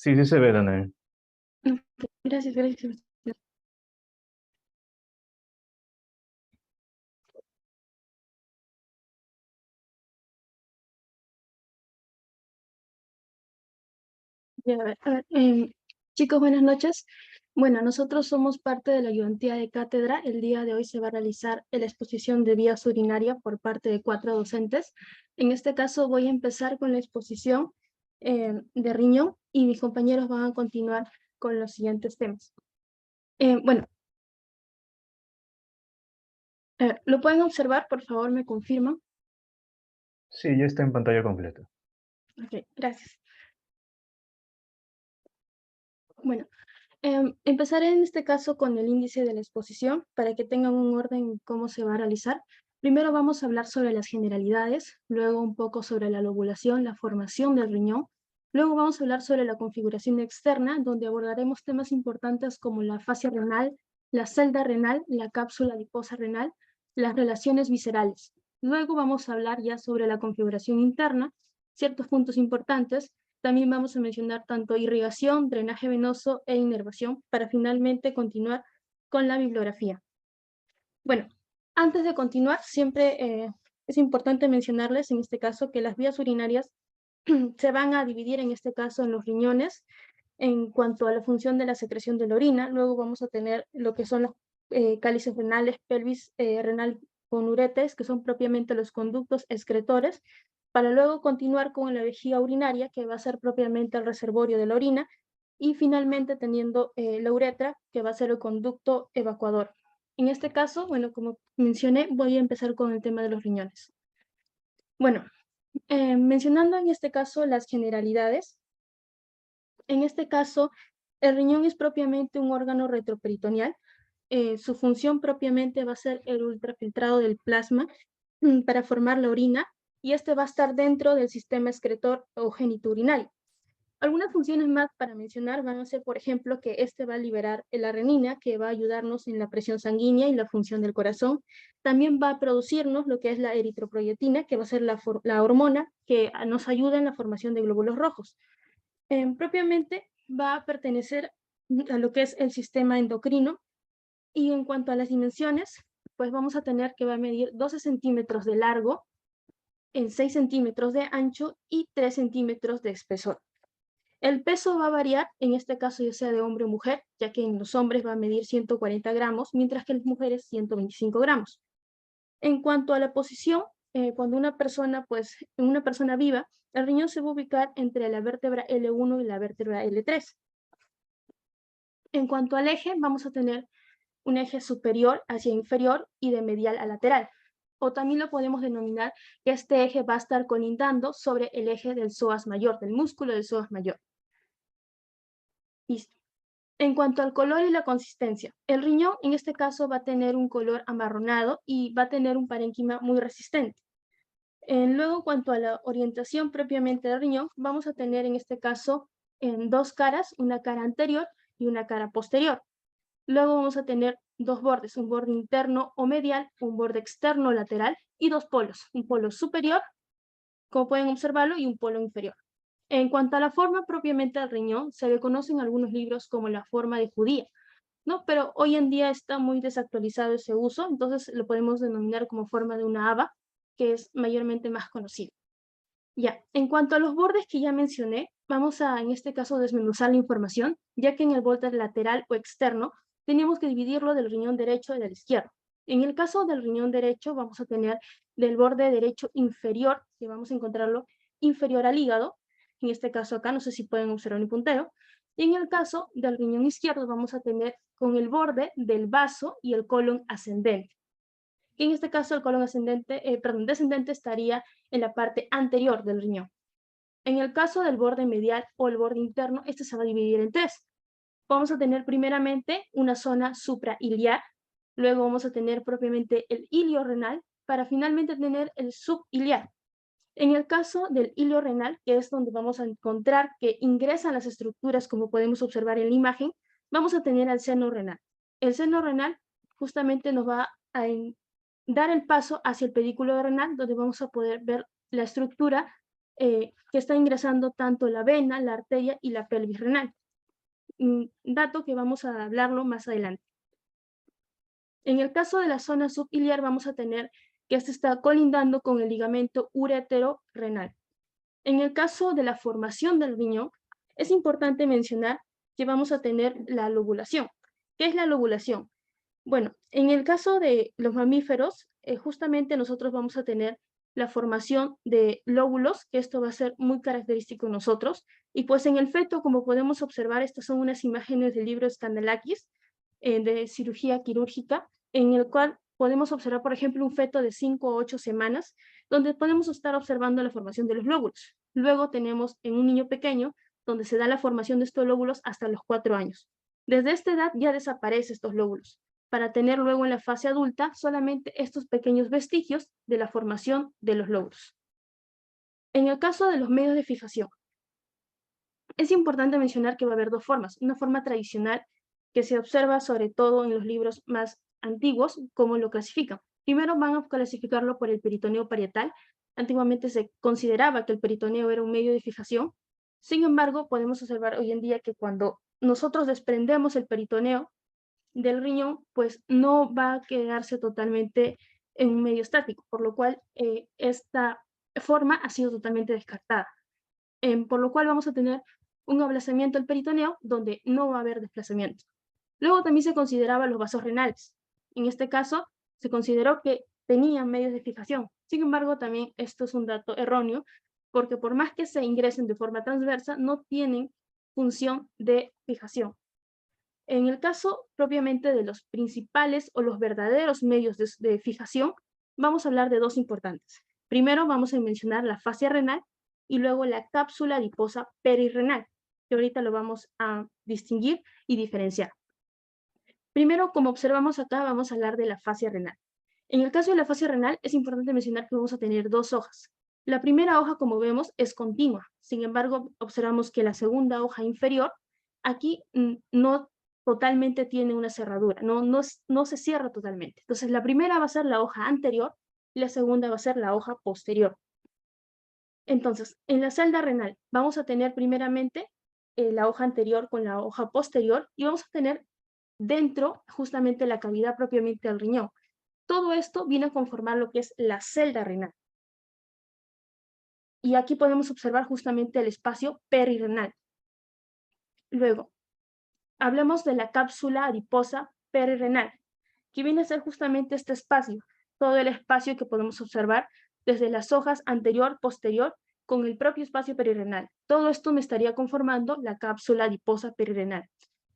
Sí, sí se ve, Danae. Ok, gracias, gracias. Ya, chicos, buenas noches. Bueno, nosotros somos parte de la ayudantía de cátedra. El día de hoy se va a realizar la exposición de vías urinarias por parte de 4 docentes. En este caso voy a empezar con la exposición de riñón y mis compañeros van a continuar con los siguientes temas. Bueno, ¿lo pueden observar? Por favor, me confirman. Sí, ya está en pantalla completa. Ok, gracias. Bueno, empezaré en este caso con el índice de la exposición para que tengan un orden en cómo se va a realizar. Primero vamos a hablar sobre las generalidades, luego un poco sobre la lobulación, la formación del riñón. Luego vamos a hablar sobre la configuración externa, donde abordaremos temas importantes como la fascia renal, la celda renal, la cápsula adiposa renal, las relaciones viscerales. Luego vamos a hablar ya sobre la configuración interna, ciertos puntos importantes. También vamos a mencionar tanto irrigación, drenaje venoso e inervación para finalmente continuar con la bibliografía. Bueno, antes de continuar, siempre es importante mencionarles en este caso que las vías urinarias se van a dividir en este caso en los riñones en cuanto a la función de la secreción de la orina. Luego vamos a tener lo que son los cálices renales, pelvis renal con uretes, que son propiamente los conductos excretores, para luego continuar con la vejiga urinaria, que va a ser propiamente el reservorio de la orina, y finalmente teniendo la uretra, que va a ser el conducto evacuador. En este caso, bueno, como mencioné, voy a empezar con el tema de los riñones. Bueno, mencionando en este caso las generalidades, en este caso, el riñón es propiamente un órgano retroperitoneal. Su función propiamente va a ser el ultrafiltrado del plasma para formar la orina, y este va a estar dentro del sistema excretor o genitourinario. Algunas funciones más para mencionar van a ser, por ejemplo, que este va a liberar la renina, que va a ayudarnos en la presión sanguínea y la función del corazón. También va a producirnos lo que es la eritroproyetina, que va a ser la hormona que nos ayuda en la formación de glóbulos rojos. Propiamente va a pertenecer a lo que es el sistema endocrino, y en cuanto a las dimensiones, pues vamos a tener que va a medir 12 centímetros de largo, en 6 centímetros de ancho y 3 centímetros de espesor. El peso va a variar, en este caso ya sea de hombre o mujer, ya que en los hombres va a medir 140 gramos, mientras que en las mujeres 125 gramos. En cuanto a la posición, cuando una persona, pues, en una persona viva, el riñón se va a ubicar entre la vértebra L1 y la vértebra L3. En cuanto al eje, vamos a tener un eje superior hacia inferior y de medial a lateral. O también lo podemos denominar que este eje va a estar colindando sobre el eje del psoas mayor, del músculo del psoas mayor. Listo. En cuanto al color y la consistencia, el riñón en este caso va a tener un color amarronado y va a tener un parénquima muy resistente. Luego, en cuanto a la orientación propiamente del riñón, vamos a tener en este caso en dos caras, una cara anterior y una cara posterior. Luego vamos a tener dos bordes, un borde interno o medial, un borde externo o lateral y dos polos, un polo superior, como pueden observarlo, y un polo inferior. En cuanto a la forma propiamente del riñón, se le conocen algunos libros como la forma de judía, ¿no? Pero hoy en día está muy desactualizado ese uso, entonces lo podemos denominar como forma de una haba, que es mayormente más conocido. Ya, en cuanto a los bordes que ya mencioné, vamos a, en este caso, desmenuzar la información, ya que en el borde lateral o externo tenemos que dividirlo del riñón derecho y del izquierdo. En el caso del riñón derecho, vamos a tener del borde derecho inferior, que vamos a encontrarlo inferior al hígado, en este caso acá, no sé si pueden observar mi puntero, y en el caso del riñón izquierdo vamos a tener con el borde del vaso y el colon ascendente. Y en este caso el colon descendente estaría en la parte anterior del riñón. En el caso del borde medial o el borde interno, este se va a dividir en tres. Vamos a tener primeramente una zona suprailiar, luego vamos a tener propiamente el ilio renal, para finalmente tener el subiliar. En el caso del ilio renal, que es donde vamos a encontrar que ingresan las estructuras, como podemos observar en la imagen, vamos a tener al seno renal. El seno renal justamente nos va a dar el paso hacia el pedículo renal, donde vamos a poder ver la estructura que está ingresando tanto la vena, la arteria y la pelvis renal. Dato que vamos a hablarlo más adelante. En el caso de la zona subiliar vamos a tener que este está colindando con el ligamento uretero-renal. En el caso de la formación del riñón, es importante mencionar que vamos a tener la lobulación. ¿Qué es la lobulación? Bueno, en el caso de los mamíferos, justamente nosotros vamos a tener la formación de lóbulos, que esto va a ser muy característico en nosotros, y pues en el feto, como podemos observar, estas son unas imágenes del libro Scandalakis, de cirugía quirúrgica, en el cual podemos observar, por ejemplo, un feto de 5 o 8 semanas, donde podemos estar observando la formación de los lóbulos. Luego tenemos en un niño pequeño, donde se da la formación de estos lóbulos hasta los 4 años. Desde esta edad ya desaparecen estos lóbulos, para tener luego en la fase adulta solamente estos pequeños vestigios de la formación de los lóbulos. En el caso de los medios de fijación, es importante mencionar que va a haber dos formas. Una forma tradicional que se observa sobre todo en los libros más antiguos, cómo lo clasifican. Primero van a clasificarlo por el peritoneo parietal. Antiguamente se consideraba que el peritoneo era un medio de fijación. Sin embargo, podemos observar hoy en día que cuando nosotros desprendemos el peritoneo del riñón, pues no va a quedarse totalmente en un medio estático, por lo cual esta forma ha sido totalmente descartada. Por lo cual vamos a tener un ablazamiento del peritoneo donde no va a haber desplazamiento. Luego también se consideraban los vasos renales. En este caso, se consideró que tenían medios de fijación. Sin embargo, también esto es un dato erróneo, porque por más que se ingresen de forma transversa, no tienen función de fijación. En el caso propiamente de los principales o los verdaderos medios de fijación, vamos a hablar de dos importantes. Primero vamos a mencionar la fascia renal y luego la cápsula adiposa perirrenal, que ahorita lo vamos a distinguir y diferenciar. Primero, como observamos acá, vamos a hablar de la fascia renal. En el caso de la fascia renal, es importante mencionar que vamos a tener dos hojas. La primera hoja, como vemos, es continua. Sin embargo, observamos que la segunda hoja inferior, aquí no totalmente tiene una cerradura, no se cierra totalmente. Entonces, la primera va a ser la hoja anterior y la segunda va a ser la hoja posterior. Entonces, en la celda renal vamos a tener primeramente la hoja anterior con la hoja posterior y vamos a tener dentro justamente la cavidad propiamente del riñón. Todo esto viene a conformar lo que es la celda renal. Y aquí podemos observar justamente el espacio perirrenal. Luego, hablemos de la cápsula adiposa perirrenal, que viene a ser justamente este espacio, todo el espacio que podemos observar desde las hojas anterior, posterior, con el propio espacio perirrenal. Todo esto me estaría conformando la cápsula adiposa perirrenal.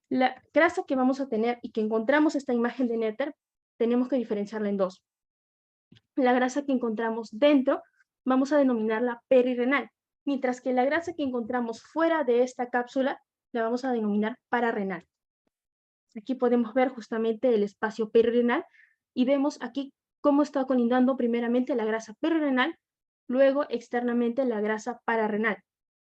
La grasa que vamos a tener y que encontramos esta imagen de Netter, tenemos que diferenciarla en dos. La grasa que encontramos dentro vamos a denominarla perirrenal, mientras que la grasa que encontramos fuera de esta cápsula la vamos a denominar pararrenal. Aquí podemos ver justamente el espacio perirrenal y vemos aquí cómo está colindando primeramente la grasa perirrenal, luego externamente la grasa pararrenal.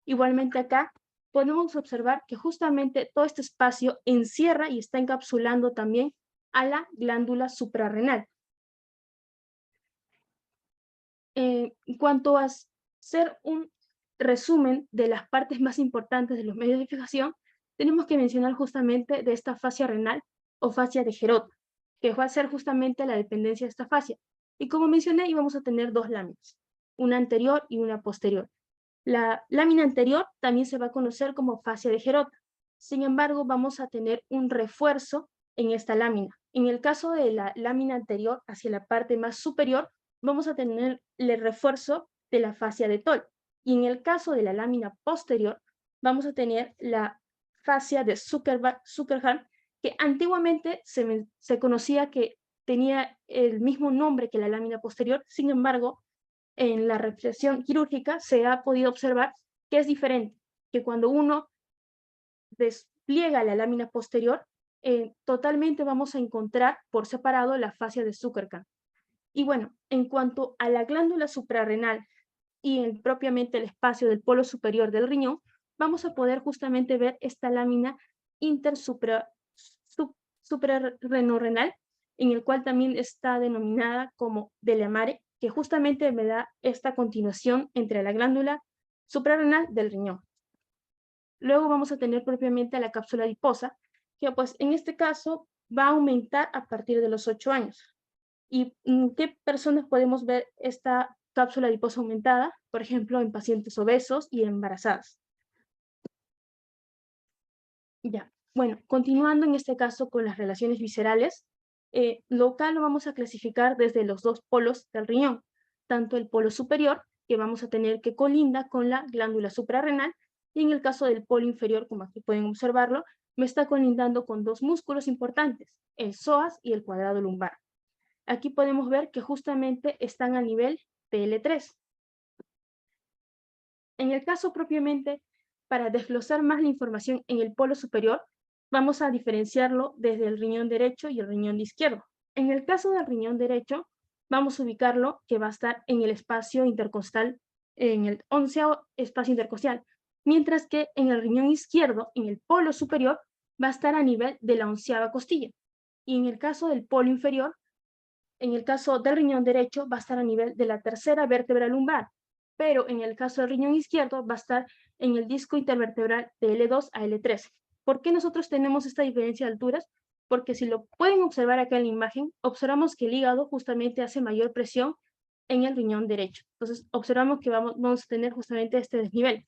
Igualmente acá podemos observar que justamente todo este espacio encierra y está encapsulando también a la glándula suprarrenal. En cuanto a ser un resumen de las partes más importantes de los medios de fijación, tenemos que mencionar justamente de esta fascia renal o fascia de Gerot, que va a ser justamente la dependencia de esta fascia. Y como mencioné, íbamos a tener dos láminas, una anterior y una posterior. La lámina anterior también se va a conocer como fascia de Gerot. Sin embargo, vamos a tener un refuerzo en esta lámina. En el caso de la lámina anterior, hacia la parte más superior, vamos a tener el refuerzo de la fascia de Toll. Y en el caso de la lámina posterior, vamos a tener la fascia de Zuckerhand, que antiguamente se conocía que tenía el mismo nombre que la lámina posterior. Sin embargo, en la represión quirúrgica se ha podido observar que es diferente, que cuando uno despliega la lámina posterior, totalmente vamos a encontrar por separado la fascia de Zuckerhand. Y bueno, en cuanto a la glándula suprarrenal y propiamente el espacio del polo superior del riñón, vamos a poder justamente ver esta lámina suprarrenorrenal, en el cual también está denominada como de Lemare, que justamente me da esta continuación entre la glándula suprarrenal del riñón. Luego vamos a tener propiamente la cápsula adiposa, que pues en este caso va a aumentar a partir de los 8 años. ¿Y qué personas podemos ver esta cápsula adiposa aumentada? Por ejemplo, en pacientes obesos y embarazadas. Ya, bueno, continuando en este caso con las relaciones viscerales, local lo vamos a clasificar desde los dos polos del riñón, tanto el polo superior, que vamos a tener que colinda con la glándula suprarrenal, y en el caso del polo inferior, como aquí pueden observarlo, me está colindando con dos músculos importantes, el psoas y el cuadrado lumbar. Aquí podemos ver que justamente están a nivel PL3. En el caso propiamente, para desglosar más la información en el polo superior, vamos a diferenciarlo desde el riñón derecho y el riñón izquierdo. En el caso del riñón derecho, vamos a ubicarlo que va a estar en el espacio intercostal, en el 11º espacio intercostal, mientras que en el riñón izquierdo, en el polo superior, va a estar a nivel de la 11ª costilla. Y en el caso del polo inferior, en el caso del riñón derecho, va a estar a nivel de la tercera vértebra lumbar, pero en el caso del riñón izquierdo va a estar en el disco intervertebral de L2 a L3. ¿Por qué nosotros tenemos esta diferencia de alturas? Porque si lo pueden observar acá en la imagen, observamos que el hígado justamente hace mayor presión en el riñón derecho. Entonces, observamos que vamos a tener justamente este desnivel.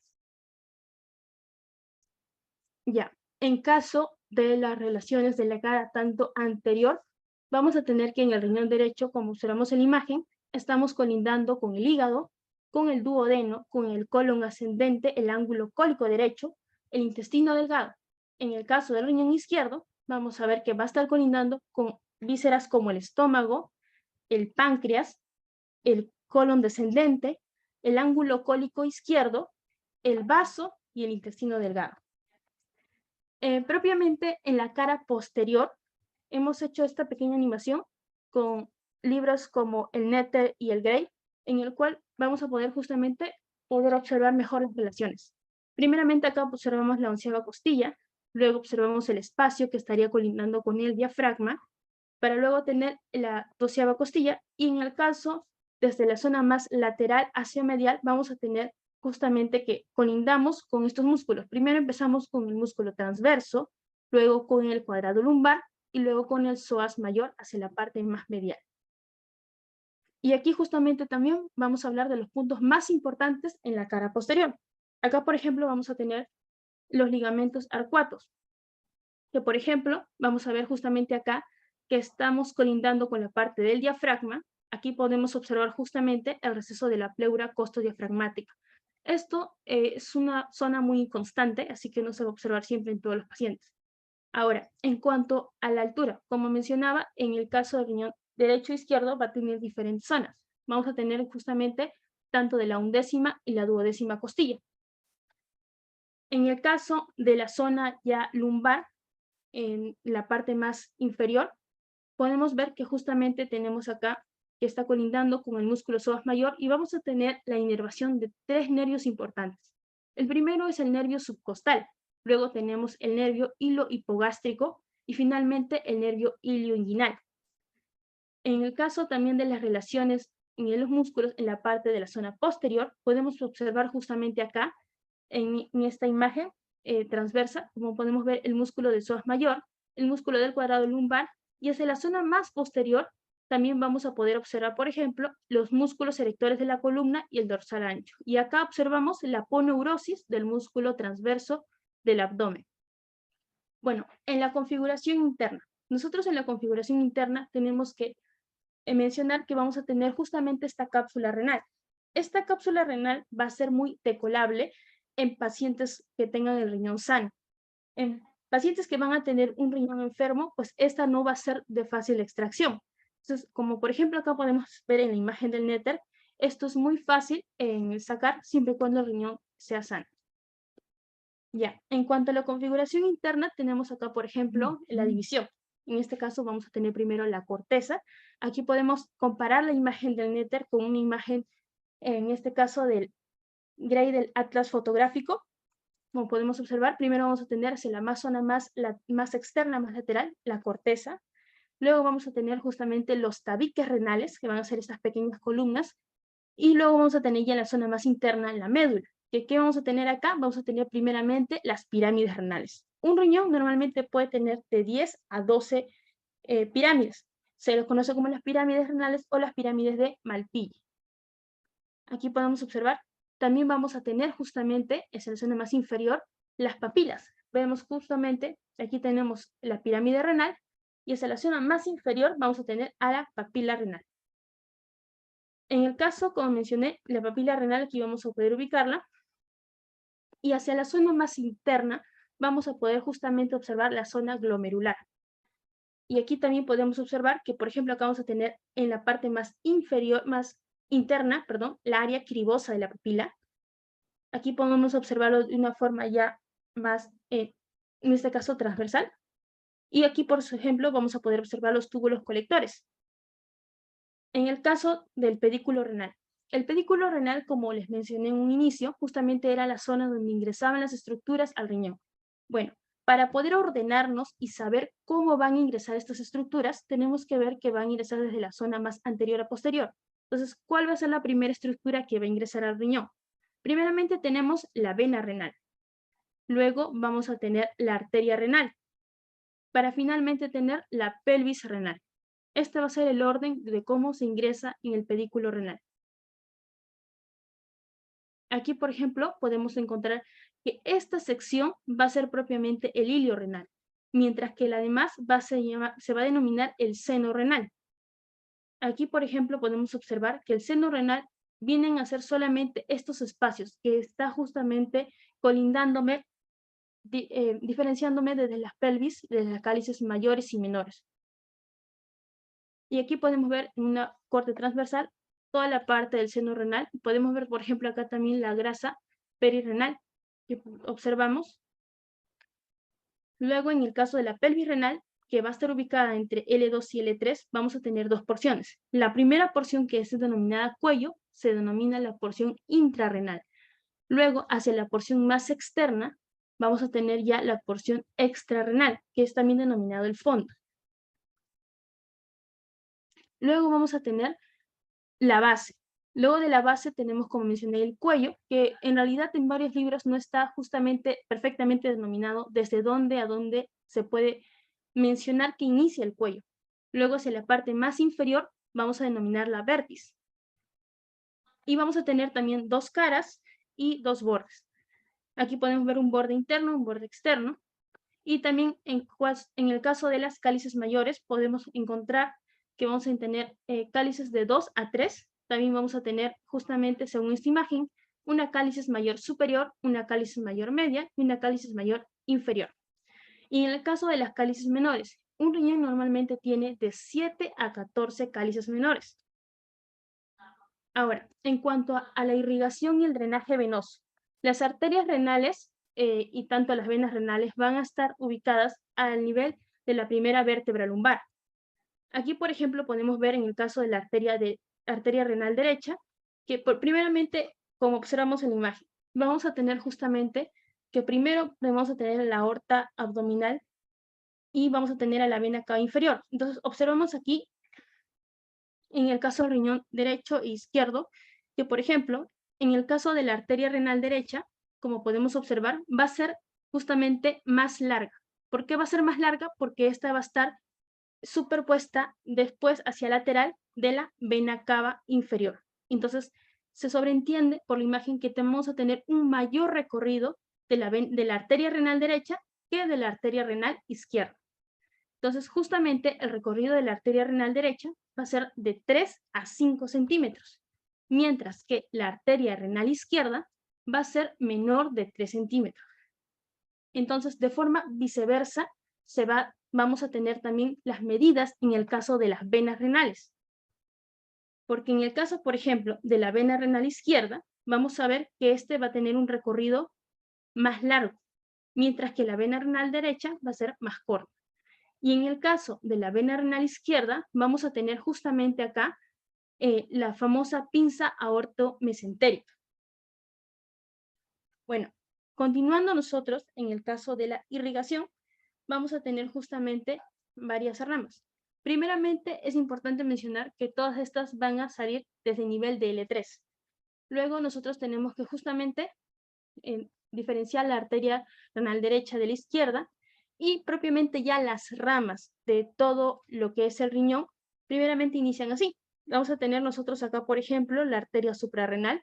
Ya, en caso de las relaciones de la cara tanto anterior, vamos a tener que en el riñón derecho, como observamos en la imagen, estamos colindando con el hígado, con el duodeno, con el colon ascendente, el ángulo cólico derecho, el intestino delgado. En el caso del riñón izquierdo, vamos a ver que va a estar colindando con vísceras como el estómago, el páncreas, el colon descendente, el ángulo cólico izquierdo, el vaso y el intestino delgado. Propiamente en la cara posterior hemos hecho esta pequeña animación con libros como el Netter y el Gray, en el cual vamos a poder justamente poder observar mejor las relaciones. Primeramente acá observamos la 11ª costilla, luego observamos el espacio que estaría colindando con el diafragma, para luego tener la 12ª costilla, y en el caso, desde la zona más lateral hacia medial, vamos a tener justamente que colindamos con estos músculos. Primero empezamos con el músculo transverso, luego con el cuadrado lumbar y luego con el psoas mayor hacia la parte más medial. Y aquí justamente también vamos a hablar de los puntos más importantes en la cara posterior. Acá, por ejemplo, vamos a tener los ligamentos arcuatos, que por ejemplo, vamos a ver justamente acá que estamos colindando con la parte del diafragma. Aquí podemos observar justamente el receso de la pleura costodiafragmática. Esto es una zona muy constante, así que no se va a observar siempre en todos los pacientes. Ahora, en cuanto a la altura, como mencionaba, en el caso del riñón derecho e izquierdo va a tener diferentes zonas. Vamos a tener justamente tanto de la 11ª y la 12ª costilla. En el caso de la zona ya lumbar, en la parte más inferior, podemos ver que justamente tenemos acá que está colindando con el músculo psoas mayor y vamos a tener la inervación de 3 nervios importantes. El primero es el nervio subcostal, luego tenemos el nervio hilo-hipogástrico y finalmente el nervio ilioinguinal. En el caso también de las relaciones en los músculos en la parte de la zona posterior, podemos observar justamente acá, en esta imagen transversa, como podemos ver el músculo del psoas mayor, el músculo del cuadrado lumbar, y hacia la zona más posterior también vamos a poder observar, por ejemplo, los músculos erectores de la columna y el dorsal ancho. Y acá observamos la aponeurosis del músculo transverso del abdomen. Bueno, en la configuración interna. Nosotros en la configuración interna tenemos que mencionar que vamos a tener justamente esta cápsula renal. Esta cápsula renal va a ser muy decolable en pacientes que tengan el riñón sano. En pacientes que van a tener un riñón enfermo, pues esta no va a ser de fácil extracción. Entonces, como por ejemplo acá podemos ver en la imagen del Netter, esto es muy fácil en sacar siempre y cuando el riñón sea sano. Ya, en cuanto a la configuración interna, tenemos acá, por ejemplo, la división. En este caso vamos a tener primero la corteza. Aquí podemos comparar la imagen del Netter con una imagen, en este caso del Gray del atlas fotográfico. Como podemos observar, primero vamos a tener hacia la zona más externa, más lateral, la corteza. Luego vamos a tener justamente los tabiques renales, que van a ser estas pequeñas columnas. Y luego vamos a tener ya en la zona más interna, la médula. ¿Qué vamos a tener acá? Vamos a tener primeramente las pirámides renales. Un riñón normalmente puede tener de 10 a 12 pirámides. Se los conoce como las pirámides renales o las pirámides de Malpighi. Aquí podemos observar, también vamos a tener justamente, es en la zona más inferior, las papilas. Vemos justamente, aquí tenemos la pirámide renal, y hacia la zona más inferior vamos a tener a la papila renal. En el caso, como mencioné, la papila renal, aquí vamos a poder ubicarla, y hacia la zona más interna vamos a poder justamente observar la zona glomerular. Y aquí también podemos observar que, por ejemplo, acá vamos a tener en la parte más inferior, más interna, perdón, la área cribosa de la papila. Aquí podemos observarlo de una forma ya más, en este caso, transversal. Y aquí, por ejemplo, vamos a poder observar los túbulos colectores. En el caso del pedículo renal. El pedículo renal, como les mencioné en un inicio, justamente era la zona donde ingresaban las estructuras al riñón. Bueno, para poder ordenarnos y saber cómo van a ingresar estas estructuras, tenemos que ver que van a ingresar desde la zona más anterior a posterior. Entonces, ¿cuál va a ser la primera estructura que va a ingresar al riñón? Primeramente tenemos la vena renal. Luego vamos a tener la arteria renal, para finalmente tener la pelvis renal. Este va a ser el orden de cómo se ingresa en el pedículo renal. Aquí, por ejemplo, podemos encontrar que esta sección va a ser propiamente el hilio renal, mientras que la demás se va a denominar el seno renal. Aquí, por ejemplo, podemos observar que el seno renal vienen a ser solamente estos espacios que está justamente colindándome, diferenciándome desde las pelvis, desde las cálices mayores y menores. Y aquí podemos ver en una corte transversal toda la parte del seno renal. Podemos ver, por ejemplo, acá también la grasa perirrenal que observamos. Luego, en el caso de la pelvis renal, que va a estar ubicada entre L2 y L3, vamos a tener dos porciones. La primera porción, que es denominada cuello, se denomina la porción intrarrenal. Luego, hacia la porción más externa, vamos a tener ya la porción extrarrenal, que es también denominado el fondo. Luego vamos a tener la base. Luego de la base tenemos, como mencioné, el cuello, que en realidad en varios libros no está justamente perfectamente denominado desde dónde a dónde se puede mencionar que inicia el cuello. Luego hacia la parte más inferior vamos a denominar la vértice. Y vamos a tener también dos caras y dos bordes. Aquí podemos ver un borde interno, un borde externo. Y también en el caso de las cálices mayores podemos encontrar que vamos a tener cálices de 2 a 3. También vamos a tener justamente, según esta imagen, una cálices mayor superior, una cálices mayor media y una cálices mayor inferior. Y en el caso de las cálices menores, un riñón normalmente tiene de 7 a 14 cálices menores. Ahora, en cuanto a la irrigación y el drenaje venoso, las arterias renales y tanto las venas renales van a estar ubicadas al nivel de la primera vértebra lumbar. Aquí, por ejemplo, podemos ver en el caso de la arteria renal derecha, que primeramente, como observamos en la imagen, vamos a tener justamente que primero vamos a tener la aorta abdominal y vamos a tener a la vena cava inferior. Entonces, observamos aquí, en el caso del riñón derecho e izquierdo, que, por ejemplo, en el caso de la arteria renal derecha, como podemos observar, va a ser justamente más larga. ¿Por qué va a ser más larga? Porque esta va a estar superpuesta después hacia lateral de la vena cava inferior. Entonces, se sobreentiende por la imagen que vamos a tener un mayor recorrido de la arteria renal derecha que de la arteria renal izquierda. Entonces, justamente el recorrido de la arteria renal derecha va a ser de 3 a 5 centímetros, mientras que la arteria renal izquierda va a ser menor de 3 centímetros. Entonces, de forma viceversa, vamos a tener también las medidas en el caso de las venas renales. Porque en el caso, por ejemplo, de la vena renal izquierda, vamos a ver que este va a tener un recorrido más largo, mientras que la vena renal derecha va a ser más corta. Y en el caso de la vena renal izquierda, vamos a tener justamente acá la famosa pinza aortomesentérica. Bueno, continuando nosotros, en el caso de la irrigación, vamos a tener justamente varias ramas. Primeramente, es importante mencionar que todas estas van a salir desde el nivel de L3. Luego nosotros tenemos que justamente diferenciar la arteria renal derecha de la izquierda, y propiamente ya las ramas de todo lo que es el riñón, primeramente inician así. Vamos a tener nosotros acá, por ejemplo, la arteria suprarrenal.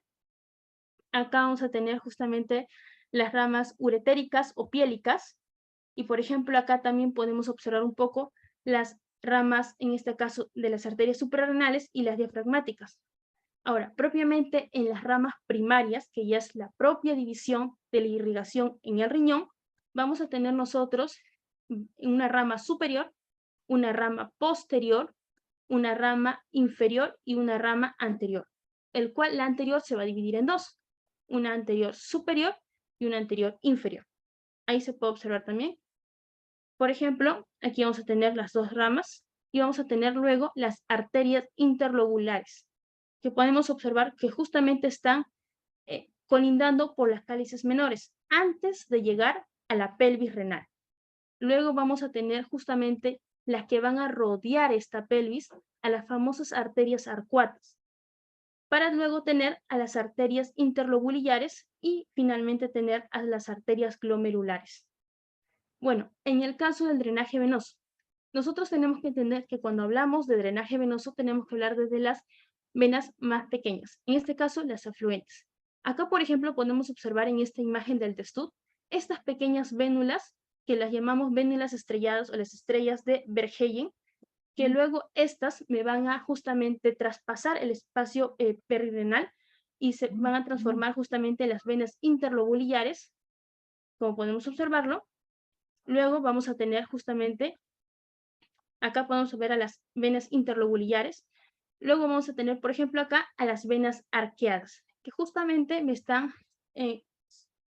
Acá vamos a tener justamente las ramas uretéricas o piélicas, y por ejemplo acá también podemos observar un poco las ramas, en este caso, de las arterias suprarrenales y las diafragmáticas. Ahora, propiamente en las ramas primarias, que ya es la propia división de la irrigación en el riñón, vamos a tener nosotros una rama superior, una rama posterior, una rama inferior y una rama anterior, el cual la anterior se va a dividir en dos, una anterior superior y una anterior inferior. Ahí se puede observar también. Por ejemplo, aquí vamos a tener las dos ramas y vamos a tener luego las arterias interlobulares, que podemos observar que justamente están colindando por las cálices menores antes de llegar a la pelvis renal. Luego vamos a tener justamente las que van a rodear esta pelvis, a las famosas arterias arcuatas, para luego tener a las arterias interlobulares y finalmente tener a las arterias glomerulares. Bueno, en el caso del drenaje venoso, nosotros tenemos que entender que cuando hablamos de drenaje venoso tenemos que hablar desde las venas más pequeñas, en este caso las afluentes. Acá, por ejemplo, podemos observar en esta imagen del testut estas pequeñas vénulas que las llamamos vénulas estrelladas o las estrellas de Verheyen, que luego estas me van a justamente traspasar el espacio perirenal y se van a transformar justamente en las venas interlobulares, como podemos observarlo. Luego vamos a tener justamente, acá podemos ver a las venas interlobulares. Luego vamos a tener, por ejemplo, acá a las venas arqueadas, que justamente me están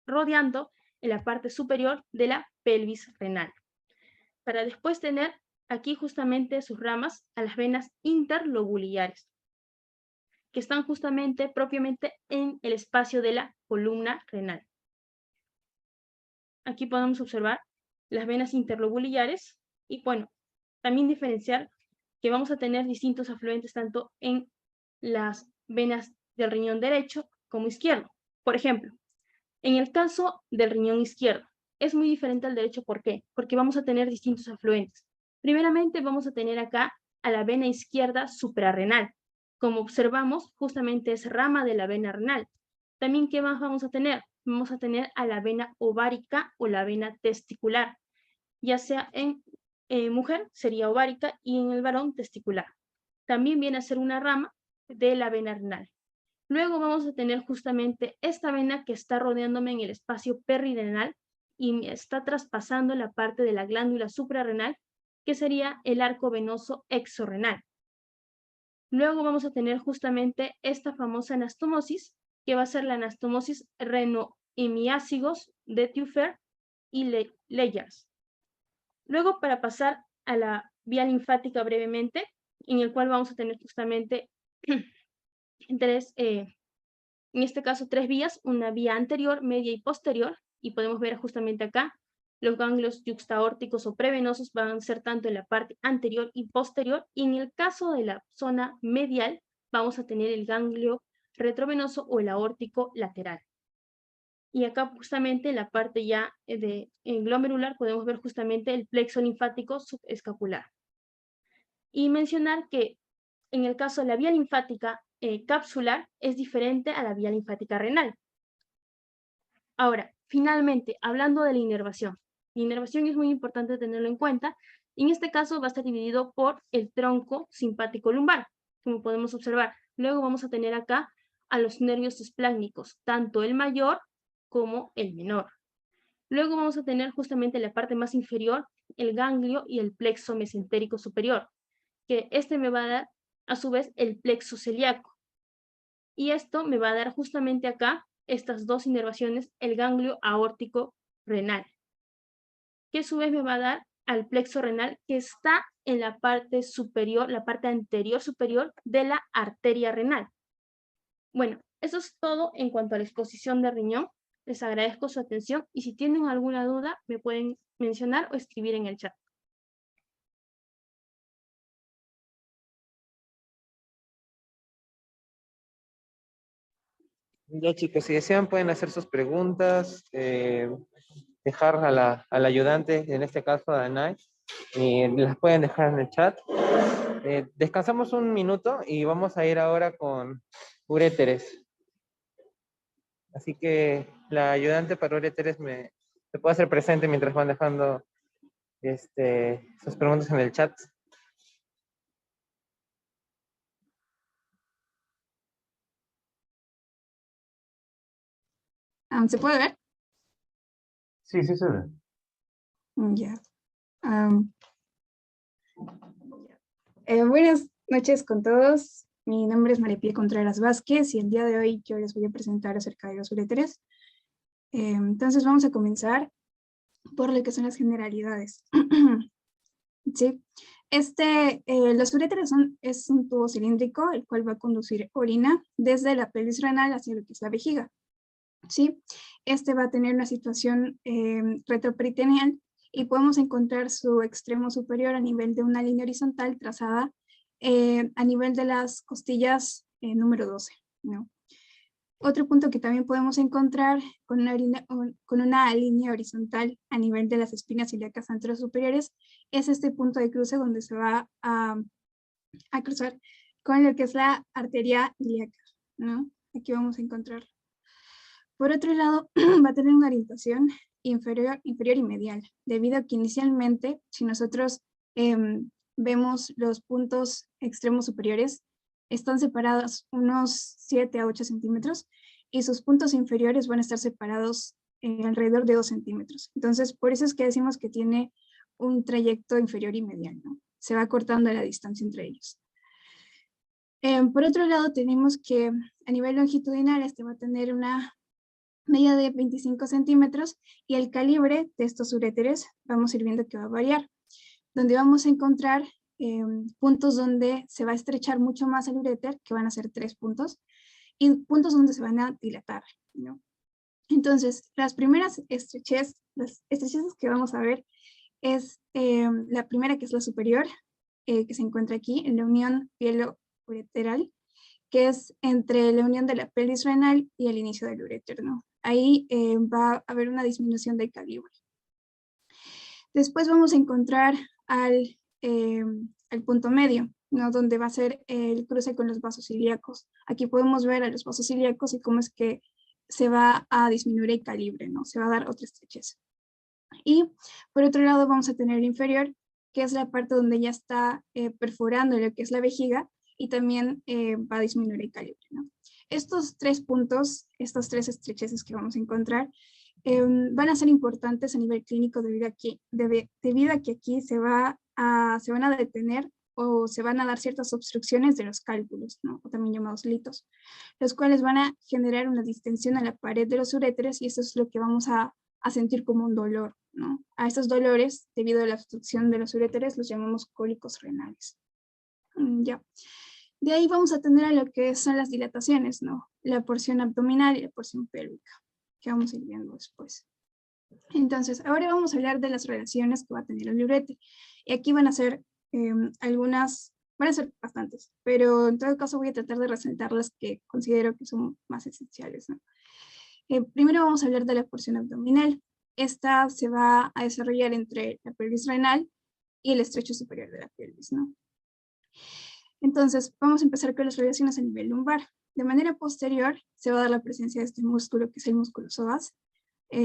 rodeando en la parte superior de la pelvis renal. Para después tener aquí justamente sus ramas a las venas interlobulares, que están justamente propiamente en el espacio de la columna renal. Aquí podemos observar las venas interlobulares y, bueno, también diferenciar que vamos a tener distintos afluentes tanto en las venas del riñón derecho como izquierdo. Por ejemplo, en el caso del riñón izquierdo, es muy diferente al derecho. ¿Por qué? Porque vamos a tener distintos afluentes. Primeramente vamos a tener acá a la vena izquierda suprarrenal. Como observamos, justamente es rama de la vena renal. También, ¿qué más vamos a tener? Vamos a tener a la vena ovárica o la vena testicular, ya sea en mujer sería ovárica y en el varón testicular. También viene a ser una rama de la vena renal. Luego vamos a tener justamente esta vena que está rodeándome en el espacio perirenal y me está traspasando la parte de la glándula suprarrenal, que sería el arco venoso exorrenal. Luego vamos a tener justamente esta famosa anastomosis, que va a ser la anastomosis renohemiácigos de Teufer y Leyers. Luego, para pasar a la vía linfática brevemente, en el cual vamos a tener justamente en este caso tres vías, una vía anterior, media y posterior, y podemos ver justamente acá los ganglios yuxtaórticos o prevenosos van a ser tanto en la parte anterior y posterior, y en el caso de la zona medial vamos a tener el ganglio retrovenoso o el aórtico lateral. Y acá justamente en la parte ya glomerular podemos ver justamente el plexo linfático subescapular. Y mencionar que en el caso de la vía linfática capsular es diferente a la vía linfática renal. Ahora, finalmente, hablando de la inervación. La inervación es muy importante tenerlo en cuenta. En este caso va a estar dividido por el tronco simpático lumbar, como podemos observar. Luego vamos a tener acá a los nervios espláncnicos, tanto el mayor como el menor. Luego vamos a tener justamente en la parte más inferior el ganglio y el plexo mesentérico superior, que este me va a dar a su vez el plexo celíaco. Y esto me va a dar justamente acá estas dos inervaciones, el ganglio aórtico renal, que a su vez me va a dar al plexo renal, que está en la parte superior, la parte anterior superior de la arteria renal. Bueno, eso es todo en cuanto a la exposición de riñón. Les agradezco su atención y si tienen alguna duda me pueden mencionar o escribir en el chat. Ya chicos, si desean pueden hacer sus preguntas, dejar al ayudante, en este caso a Danai, y las pueden dejar en el chat. Descansamos un minuto y vamos a ir ahora con uréteres. Así que la ayudante para uréteres se puede hacer presente mientras van dejando sus preguntas en el chat. ¿Se puede ver? Sí, sí se ve. Ya. Buenas noches con todos. Mi nombre es María Pía Contreras Vázquez y el día de hoy yo les voy a presentar acerca de los uréteres. Entonces vamos a comenzar por lo que son las generalidades. ¿Sí? Los uréteres es un tubo cilíndrico el cual va a conducir orina desde la pelvis renal hacia lo que es la vejiga. ¿Sí? Este va a tener una situación retroperitoneal y podemos encontrar su extremo superior a nivel de una línea horizontal trazada a nivel de las costillas número 12, ¿no? Otro punto que también podemos encontrar con una línea horizontal a nivel de las espinas ilíacas anterosuperiores es este punto de cruce donde se va a cruzar con lo que es la arteria ilíaca, ¿no? Aquí vamos a encontrar. Por otro lado, va a tener una orientación inferior y medial, debido a que inicialmente, si nosotros vemos los puntos extremos superiores, están separados unos 7 a 8 centímetros y sus puntos inferiores van a estar separados alrededor de 2 centímetros. Entonces, por eso es que decimos que tiene un trayecto inferior y medial, ¿no? Se va cortando la distancia entre ellos. Por otro lado, tenemos que a nivel longitudinal este va a tener una medida de 25 centímetros y el calibre de estos uréteres vamos a ir viendo que va a variar, donde vamos a encontrar puntos donde se va a estrechar mucho más el uréter, que van a ser 3 puntos, y puntos donde se van a dilatar, ¿no? Entonces, las estrecheces que vamos a ver es la primera, que es la superior, que se encuentra aquí en la unión pielo-ureteral, que es entre la unión de la pelvis renal y el inicio del uréter, ¿no? Ahí va a haber una disminución del calibre. Después vamos a encontrar al punto medio, ¿no? Donde va a ser el cruce con los vasos ilíacos. Aquí podemos ver a los vasos ilíacos y cómo es que se va a disminuir el calibre, ¿no? Se va a dar otra estrechez. Y por otro lado vamos a tener el inferior, que es la parte donde ya está perforando lo que es la vejiga y también va a disminuir el calibre, ¿no? Estos 3 puntos, estas 3 estrecheces que vamos a encontrar, van a ser importantes a nivel clínico debido a que aquí se van a detener o se van a dar ciertas obstrucciones de los cálculos, ¿no? O también llamados litos, los cuales van a generar una distensión a la pared de los uréteres y eso es lo que vamos a sentir como un dolor, ¿no? A estos dolores, debido a la obstrucción de los uréteres, los llamamos cólicos renales. Ya. De ahí vamos a tener a lo que son las dilataciones, ¿no? La porción abdominal y la porción pélvica, que vamos a ir viendo después. Entonces, ahora vamos a hablar de las relaciones que va a tener el uréter. Y aquí van a ser van a ser bastantes, pero en todo caso voy a tratar de resaltar las que considero que son más esenciales, ¿no? Primero vamos a hablar de la porción abdominal. Esta se va a desarrollar entre la pelvis renal y el estrecho superior de la pelvis, ¿no? Entonces, vamos a empezar con las relaciones a nivel lumbar. De manera posterior, se va a dar la presencia de este músculo, que es el músculo psoas.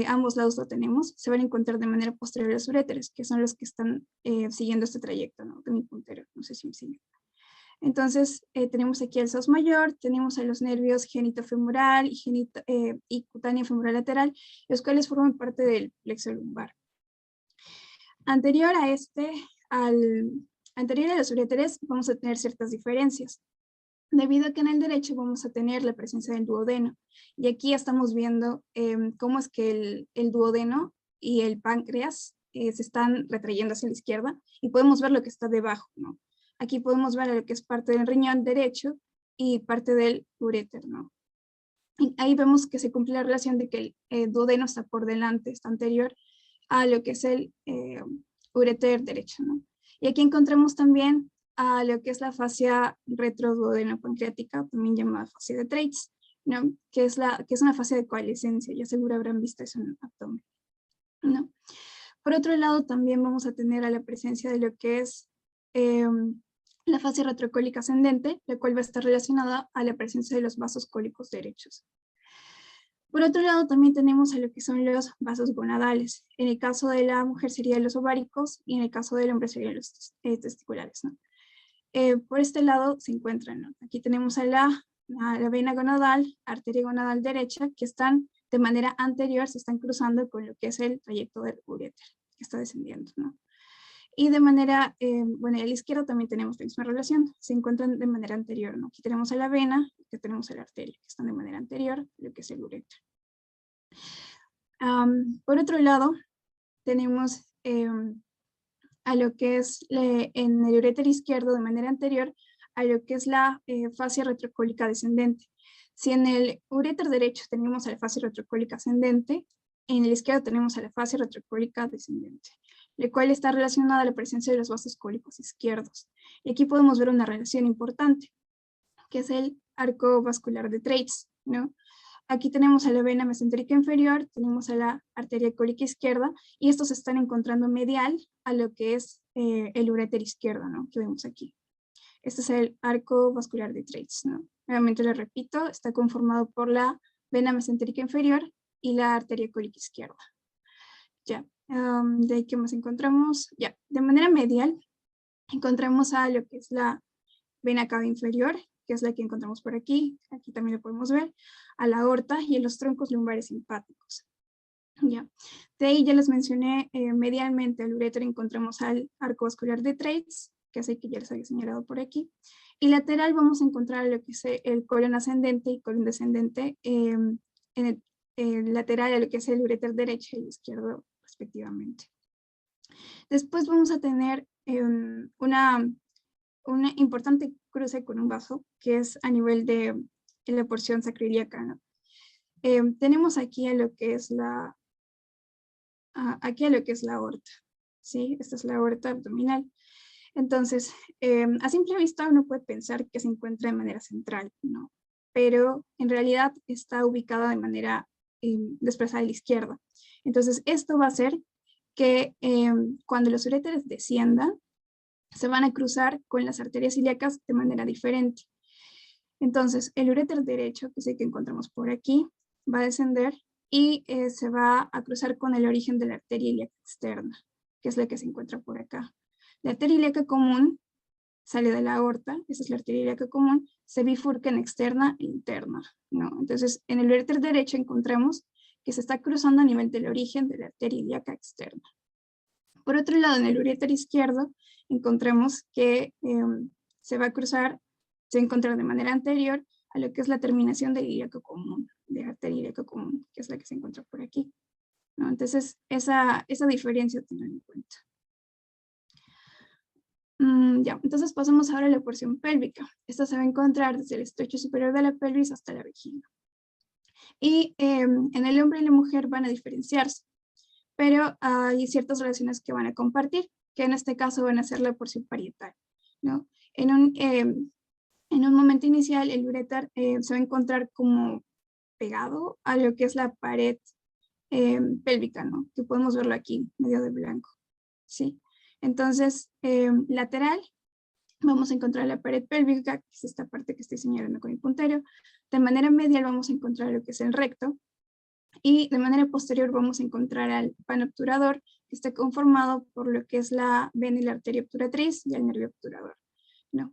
Ambos lados lo tenemos. Se van a encontrar de manera posterior los uréteres, que son los que están siguiendo este trayecto, ¿no? De mi puntero, no sé si me siguen. Entonces, tenemos aquí el psoas mayor, tenemos a los nervios genitofemoral y cutáneo femoral lateral, los cuales forman parte del plexo lumbar. Anterior a los uréteres, vamos a tener ciertas diferencias, debido a que en el derecho vamos a tener la presencia del duodeno. Y aquí estamos viendo cómo es que el duodeno y el páncreas se están retrayendo hacia la izquierda y podemos ver lo que está debajo, ¿no? Aquí podemos ver lo que es parte del riñón derecho y parte del uréter, ¿no? Y ahí vemos que se cumple la relación de que el duodeno está por delante, está anterior a lo que es el uréter derecho, ¿no? Y aquí encontramos también a lo que es la fascia retroduodenopancreática, también llamada fascia de Treitz, ¿no? Que es una fase de coalescencia, ya seguro habrán visto eso en el abdomen, ¿no? Por otro lado, también vamos a tener a la presencia de lo que es la fase retrocólica ascendente, la cual va a estar relacionada a la presencia de los vasos cólicos derechos. Por otro lado, también tenemos a lo que son los vasos gonadales. En el caso de la mujer serían los ováricos y en el caso del hombre serían los testiculares, ¿no? Por este lado se encuentran, ¿no? Aquí tenemos a la vena gonadal, arteria gonadal derecha, que están de manera anterior, se están cruzando con lo que es el trayecto del uréter, que está descendiendo, ¿no? Y de manera, bueno, a la izquierda también tenemos la misma relación, se encuentran de manera anterior, ¿no? Aquí tenemos a la vena, aquí tenemos a la arteria, que están de manera anterior, lo que es el uréter. Por otro lado, tenemos a lo que es en el uréter izquierdo de manera anterior a lo que es la fascia retrocólica descendente. Si en el uréter derecho tenemos a la fascia retrocólica ascendente, en el izquierdo tenemos a la fascia retrocólica descendente, la cual está relacionada a la presencia de los vasos cólicos izquierdos. Y aquí podemos ver una relación importante, que es el arco vascular de Treitz, ¿no? Aquí tenemos a la vena mesentérica inferior, tenemos a la arteria cólica izquierda, y estos se están encontrando medial a lo que es el uréter izquierdo, ¿no? Que vemos aquí. Este es el arco vascular de Treitz, ¿no? Nuevamente lo repito, está conformado por la vena mesentérica inferior y la arteria cólica izquierda. Ya, de ahí, ¿qué más encontramos? Ya, de manera medial, encontramos a lo que es la vena cava inferior, que es la que encontramos por aquí también lo podemos ver, a la aorta y en los troncos lumbares simpáticos. Ya. De ahí ya les mencioné, medialmente al uréter encontramos al arco vascular de Treitz, que es el que ya les había señalado por aquí, y lateral vamos a encontrar lo que es el colon ascendente y colon descendente, en el lateral a lo que es el uréter derecho y izquierdo respectivamente. Después vamos a tener una importante cruce con un vaso, que es a nivel de la porción sacroiliaca, ¿no? Tenemos aquí a lo que es la aorta, ¿sí? Esta es la aorta abdominal. Entonces, a simple vista uno puede pensar que se encuentra de manera central, ¿no? Pero en realidad está ubicada de manera desplazada a la izquierda. Entonces, esto va a hacer que cuando los uréteres desciendan, se van a cruzar con las arterias ilíacas de manera diferente. Entonces, el uréter derecho, que es el que encontramos por aquí, va a descender y se va a cruzar con el origen de la arteria ilíaca externa, que es la que se encuentra por acá. La arteria ilíaca común sale de la aorta, esa es la arteria ilíaca común, se bifurca en externa e interna, ¿no? Entonces, en el uréter derecho encontramos que se está cruzando a nivel del origen de la arteria ilíaca externa. Por otro lado, en el uréter izquierdo encontramos que se va a encontrar de manera anterior a lo que es la terminación del ilíaco común, de arteria ilíaca común, que es la que se encuentra por aquí, ¿no? Entonces, esa diferencia tengan en cuenta. Ya, entonces pasamos ahora a la porción pélvica. Esta se va a encontrar desde el estrecho superior de la pelvis hasta la vejiga. Y en el hombre y la mujer van a diferenciarse, pero hay ciertas relaciones que van a compartir, que en este caso van a ser la porción parietal, ¿no? En un momento inicial, el uréter se va a encontrar como pegado a lo que es la pared pélvica, ¿no? Que podemos verlo aquí, medio de blanco, ¿sí? Entonces, lateral, vamos a encontrar la pared pélvica, que es esta parte que estoy señalando con mi puntero. De manera medial vamos a encontrar lo que es el recto. Y de manera posterior vamos a encontrar al pan obturador, que está conformado por lo que es la vena y la arteria obturatriz y el nervio obturador, ¿no?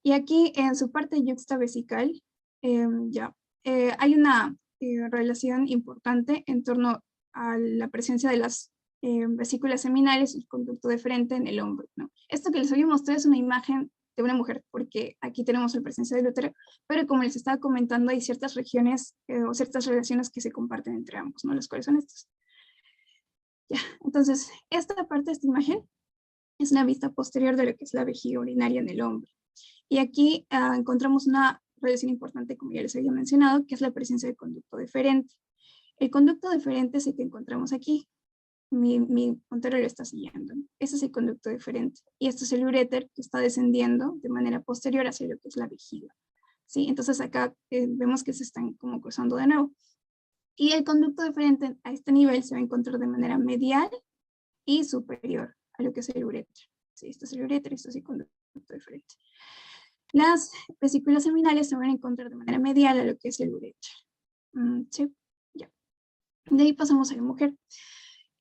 Y aquí en su parte yuxtavesical, hay una relación importante en torno a la presencia de las vesículas seminales y el conducto deferente en el hombro, ¿no? Esto que les había mostrado es una imagen de una mujer, porque aquí tenemos la presencia del útero, pero como les estaba comentando, hay ciertas regiones o ciertas relaciones que se comparten entre ambos, ¿no? Las cuales son estas. Ya, entonces, esta parte de esta imagen es la vista posterior de lo que es la vejiga urinaria en el hombro. Y aquí encontramos una relación importante, como ya les había mencionado, que es la presencia del conducto deferente. El conducto deferente es el que encontramos aquí. Mi puntero lo está siguiendo. Ese es el conducto deferente. Y este es el uréter que está descendiendo de manera posterior hacia lo que es la vejiga, ¿sí? Entonces acá vemos que se están como cruzando de nuevo. Y el conducto deferente a este nivel se va a encontrar de manera medial y superior a lo que es el uréter. Sí, esto es el uréter, esto es el conducto deferente. Las vesículas seminales se van a encontrar de manera medial a lo que es el uréter. Sí, ya. De ahí pasamos a la mujer.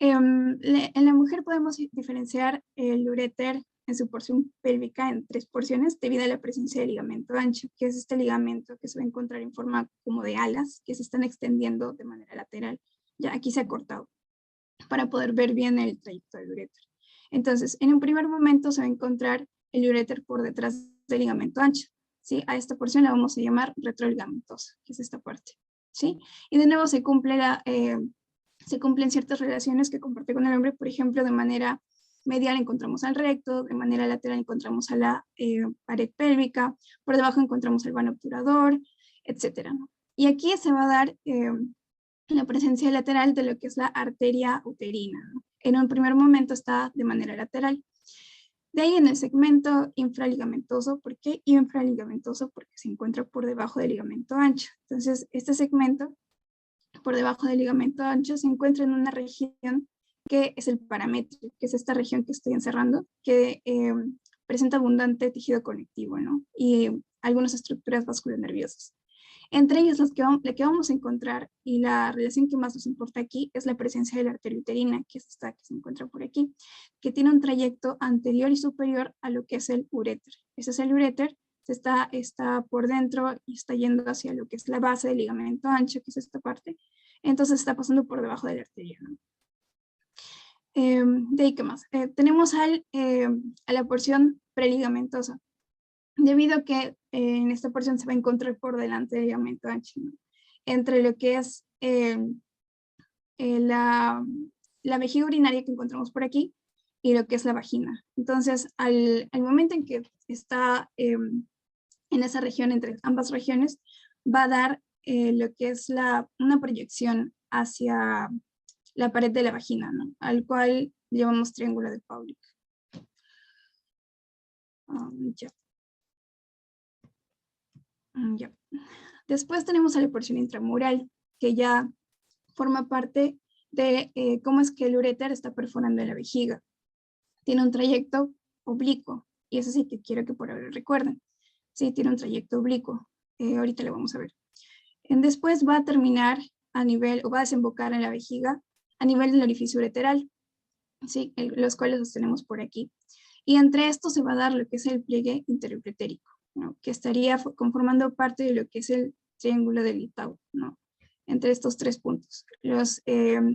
En la mujer podemos diferenciar el uréter en su porción pélvica en 3 porciones debido a la presencia de ligamento ancho, que es este ligamento que se va a encontrar en forma como de alas que se están extendiendo de manera lateral. Ya aquí se ha cortado para poder ver bien el trayecto del uréter. Entonces, en un primer momento se va a encontrar el uréter por detrás del ligamento ancho, ¿sí? A esta porción la vamos a llamar retroligamentosa, que es esta parte, ¿sí? Y de nuevo se cumplen ciertas relaciones que comparte con el hombre, por ejemplo, de manera medial encontramos al recto, de manera lateral encontramos a la pared pélvica, por debajo encontramos el vano obturador, etcétera, ¿no? Y aquí se va a dar la presencia lateral de lo que es la arteria uterina, ¿no? En un primer momento está de manera lateral. De ahí en el segmento infraligamentoso. ¿Por qué infraligamentoso? Porque se encuentra por debajo del ligamento ancho. Entonces, este segmento por debajo del ligamento ancho se encuentra en una región que es el paramétrico, que es esta región que estoy encerrando, que presenta abundante tejido conectivo, ¿no? Y algunas estructuras vasculonerviosas. Entre ellas, la que vamos a encontrar y la relación que más nos importa aquí es la presencia de la arteria uterina, que es esta que se encuentra por aquí, que tiene un trayecto anterior y superior a lo que es el uréter. Ese es el uréter, está por dentro y está yendo hacia lo que es la base del ligamento ancho, que es esta parte. Entonces está pasando por debajo de la arteria, ¿no? De ahí, ¿qué más? Tenemos a la porción preligamentosa, debido a que en esta porción se va a encontrar por delante del ligamento ancho, ¿no? Entre lo que es la vejiga urinaria que encontramos por aquí y lo que es la vagina. Entonces, al momento en que está en esa región, entre ambas regiones, va a dar lo que es una proyección hacia la pared de la vagina, ¿no? Al cual llamamos triángulo de Pauling. Ya. Ya. Después tenemos a la porción intramural, que ya forma parte de cómo es que el uréter está perforando la vejiga. Tiene un trayecto oblicuo, y eso sí que quiero que por ahora recuerden. Sí, tiene un trayecto oblicuo. Ahorita lo vamos a ver. Después va a terminar a nivel, o va a desembocar en la vejiga a nivel del orificio ureteral, ¿sí? Los cuales los tenemos por aquí. Y entre estos se va a dar lo que es el pliegue interuretérico, ¿no? Que estaría conformando parte de lo que es el triángulo de Litau, ¿no? Entre estos 3 puntos, los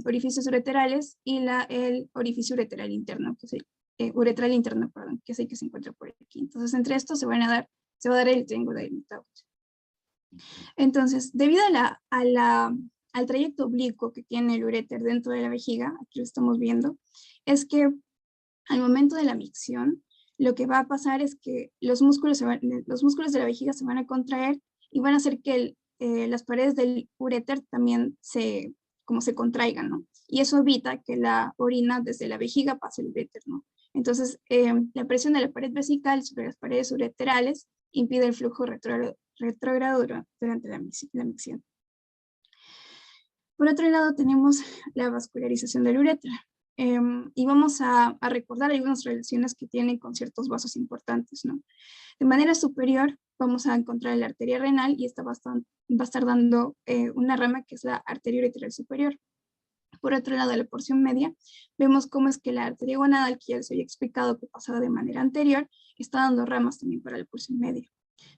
orificios ureterales y el orificio ureteral interno, que es el uretral interno, perdón, que es el que se encuentra por aquí. Entonces, entre estos se va a dar el triángulo de Litau. Entonces, debido al trayecto oblicuo que tiene el uréter dentro de la vejiga, aquí lo estamos viendo, es que al momento de la micción, lo que va a pasar es que los músculos de la vejiga se van a contraer y van a hacer que las paredes del uréter también se contraigan, ¿no? Y eso evita que la orina desde la vejiga pase al uréter, ¿no? Entonces, la presión de la pared vesical sobre las paredes ureterales impide el flujo retrógrado durante la micción. Por otro lado, tenemos la vascularización del uréter. Y vamos a recordar algunas relaciones que tienen con ciertos vasos importantes, ¿no? De manera superior vamos a encontrar la arteria renal y esta va a estar dando una rama que es la arteria ureteral superior. Por otro lado, en la porción media, vemos cómo es que la arteria gonadal, que ya les había explicado que pasaba de manera anterior, está dando ramas también para la porción media.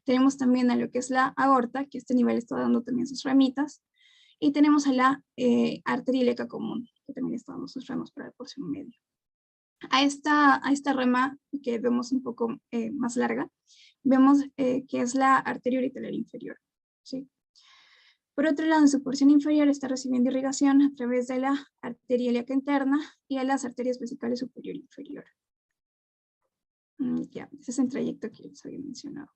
Tenemos también a lo que es la aorta, que a este nivel está dando también sus ramitas. Y tenemos a la arteria ilíaca común, que también está dando sus ramas para la porción media. A esta rama, que vemos un poco más larga, vemos que es la arteria ureteral inferior, ¿sí? Por otro lado, en su porción inferior está recibiendo irrigación a través de la arteria ilíaca interna y a las arterias vesicales superior e inferior. Ya, ese es el trayecto que les había mencionado.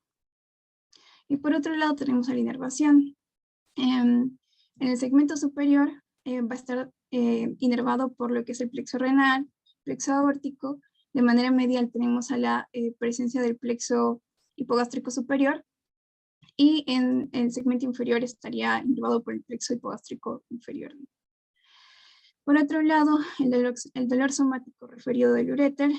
Y por otro lado tenemos a la inervación. En el segmento superior va a estar inervado por lo que es el plexo renal, plexo aórtico. De manera medial tenemos a la presencia del plexo hipogástrico superior y en el segmento inferior estaría inervado por el plexo hipogástrico inferior. Por otro lado, el dolor somático referido del uréter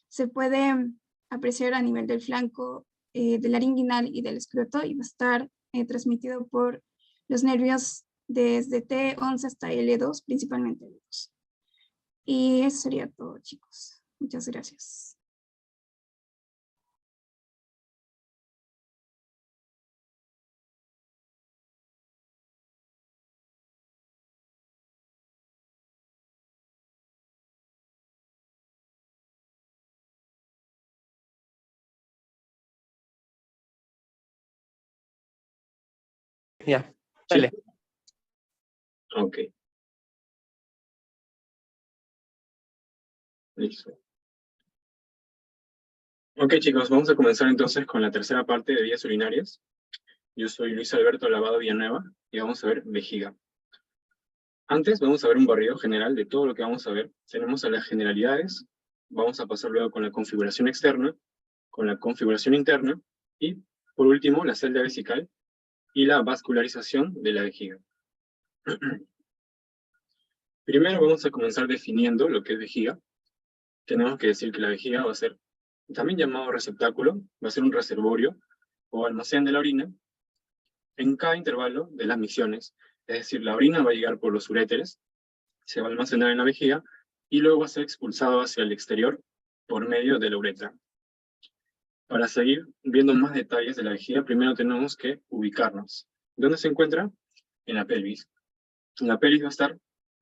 se puede apreciar a nivel del flanco del laringinal y del escroto y va a estar transmitido por los nervios desde T11 hasta L2, principalmente L2. Y eso sería todo, chicos. Muchas gracias. Ya, dale. Ok. Listo. Ok, chicos, vamos a comenzar entonces con la tercera parte de vías urinarias. Yo soy Luis Alberto Lavado Villanueva y vamos a ver vejiga. Antes vamos a ver un barrido general de todo lo que vamos a ver. Tenemos a las generalidades, vamos a pasar luego con la configuración externa, con la configuración interna y, por último, la celda vesical y la vascularización de la vejiga. Primero vamos a comenzar definiendo lo que es vejiga. Tenemos que decir que la vejiga va a ser, también llamado receptáculo, va a ser un reservorio o almacén de la orina en cada intervalo de las micciones. Es decir, la orina va a llegar por los uréteres, se va a almacenar en la vejiga y luego va a ser expulsado hacia el exterior por medio de la uretra. Para seguir viendo más detalles de la vejiga, primero tenemos que ubicarnos. ¿Dónde se encuentra? En la pelvis. La pelvis va a estar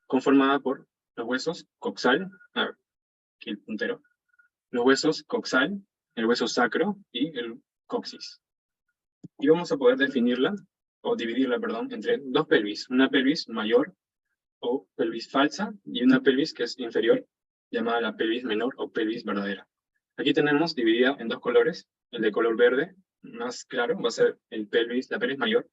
conformada por los huesos coxal, a ver, aquí el puntero, los huesos coxal, el hueso sacro y el coxis. Y vamos a poder definirla, o dividirla, perdón, entre dos pelvis. Una pelvis mayor, o pelvis falsa, y una pelvis que es inferior, llamada la pelvis menor o pelvis verdadera. Aquí tenemos dividida en dos colores. El de color verde, más claro, va a ser la pelvis mayor,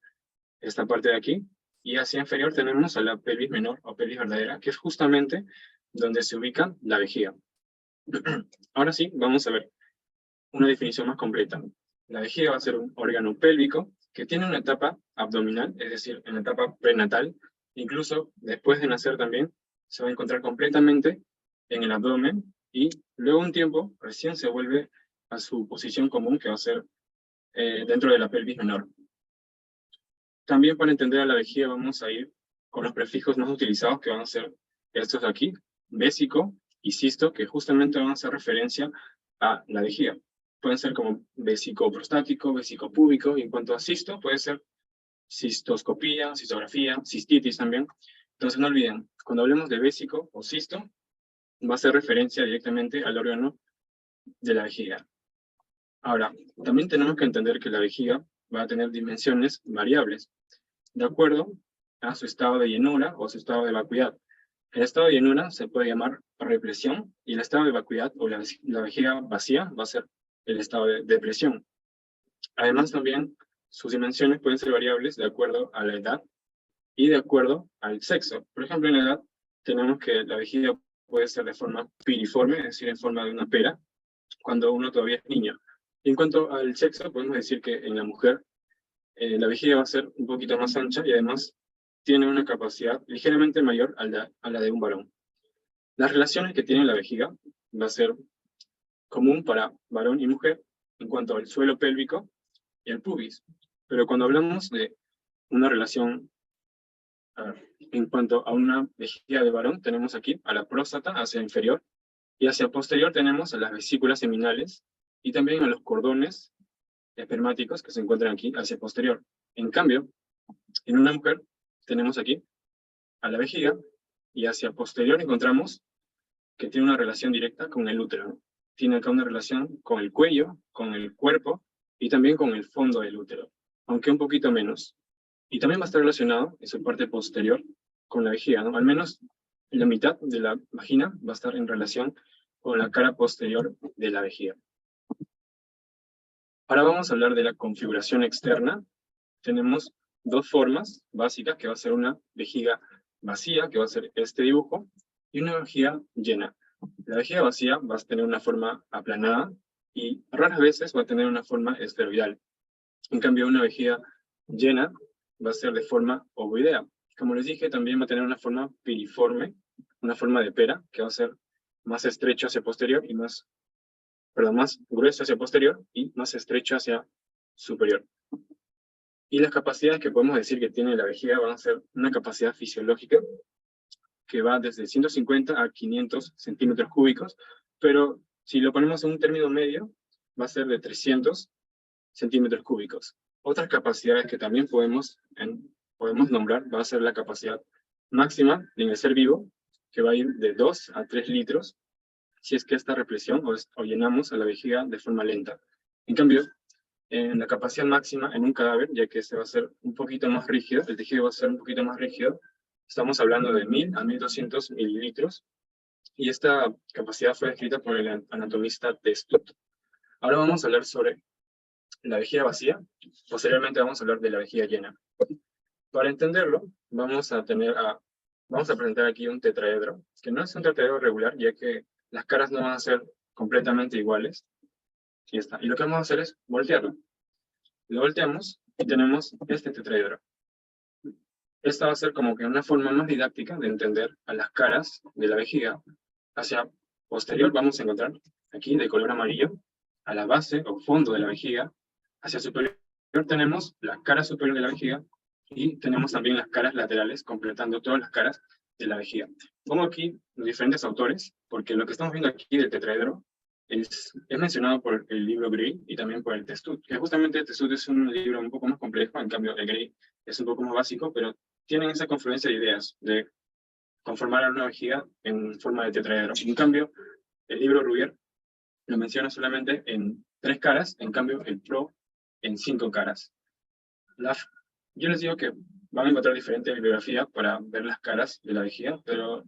esta parte de aquí, y hacia inferior tenemos a la pelvis menor o pelvis verdadera, que es justamente donde se ubica la vejiga. Ahora sí, vamos a ver una definición más completa. La vejiga va a ser un órgano pélvico que tiene una etapa abdominal, es decir, en la etapa prenatal, incluso después de nacer también, se va a encontrar completamente en el abdomen y luego un tiempo recién se vuelve a su posición común, que va a ser dentro de la pelvis menor. También para entender a la vejiga vamos a ir con los prefijos más utilizados, que van a ser estos de aquí, vésico y cisto, que justamente van a hacer referencia a la vejiga. Pueden ser como vésico prostático, vésico púbico, y en cuanto a cisto, puede ser cistoscopía, cistografía, cistitis también. Entonces no olviden, cuando hablemos de vésico o cisto, va a hacer referencia directamente al órgano de la vejiga. Ahora, también tenemos que entender que la vejiga va a tener dimensiones variables, de acuerdo a su estado de llenura o su estado de vacuidad. El estado de llenura se puede llamar represión, y el estado de vacuidad o la vejiga vacía va a ser el estado de depresión. Además, también sus dimensiones pueden ser variables de acuerdo a la edad y de acuerdo al sexo. Por ejemplo, en la edad tenemos que la vejiga puede ser de forma piriforme, es decir, en forma de una pera, cuando uno todavía es niño. Y en cuanto al sexo, podemos decir que en la mujer la vejiga va a ser un poquito más ancha y además tiene una capacidad ligeramente mayor a la de un varón. Las relaciones que tiene la vejiga va a ser común para varón y mujer en cuanto al suelo pélvico y el pubis. Pero cuando hablamos de una relación en cuanto a una vejiga de varón, tenemos aquí a la próstata hacia inferior y hacia posterior tenemos a las vesículas seminales y también a los cordones espermáticos que se encuentran aquí hacia posterior. En cambio, en una mujer tenemos aquí a la vejiga y hacia posterior encontramos que tiene una relación directa con el útero. Tiene acá una relación con el cuello, con el cuerpo y también con el fondo del útero, aunque un poquito menos. Y también va a estar relacionado en su parte posterior con la vejiga, ¿no? Al menos la mitad de la vagina va a estar en relación con la cara posterior de la vejiga. Ahora vamos a hablar de la configuración externa. Tenemos dos formas básicas, que va a ser una vejiga vacía, que va a ser este dibujo, y una vejiga llena. La vejiga vacía va a tener una forma aplanada y raras veces va a tener una forma esferoidal. En cambio, una vejiga llena va a ser de forma ovoidea. Como les dije, también va a tener una forma piriforme, una forma de pera, que va a ser más estrecho hacia posterior y más grueso hacia posterior y más estrecho hacia superior. Y las capacidades que podemos decir que tiene la vejiga van a ser una capacidad fisiológica que va desde 150 a 500 centímetros cúbicos, pero si lo ponemos en un término medio, va a ser de 300 centímetros cúbicos. Otras capacidades que también podemos nombrar va a ser la capacidad máxima en el ser vivo, que va a ir de 2 a 3 litros, si es que esta represión o llenamos a la vejiga de forma lenta. En cambio, en la capacidad máxima en un cadáver, ya que este va a ser un poquito más rígido, el tejido va a ser un poquito más rígido, estamos hablando de 1000 a 1200 mililitros, y esta capacidad fue descrita por el anatomista de Stott. Ahora vamos a hablar sobre la vejiga vacía, posteriormente vamos a hablar de la vejiga llena. Para entenderlo, vamos a presentar aquí un tetraedro, que no es un tetraedro regular, ya que las caras no van a ser completamente iguales. Y está. Y lo que vamos a hacer es voltearlo. Lo volteamos y tenemos este tetraedro. Esta va a ser como que una forma más didáctica de entender a las caras de la vejiga. Hacia posterior vamos a encontrar aquí de color amarillo, a la base o fondo de la vejiga. Hacia superior tenemos la cara superior de la vejiga y tenemos también las caras laterales, completando todas las caras de la vejiga. Pongo aquí los diferentes autores, porque lo que estamos viendo aquí del tetraedro es mencionado por el libro Gray y también por el Testud, que justamente el Testud es un libro un poco más complejo, en cambio el Gray es un poco más básico, pero tienen esa confluencia de ideas de conformar una vejiga en forma de tetraedro. En cambio, el libro Rubier lo menciona solamente en 3 caras, en cambio el Pro en 5 caras. Yo les digo que van a encontrar diferente bibliografía para ver las caras de la vejiga, pero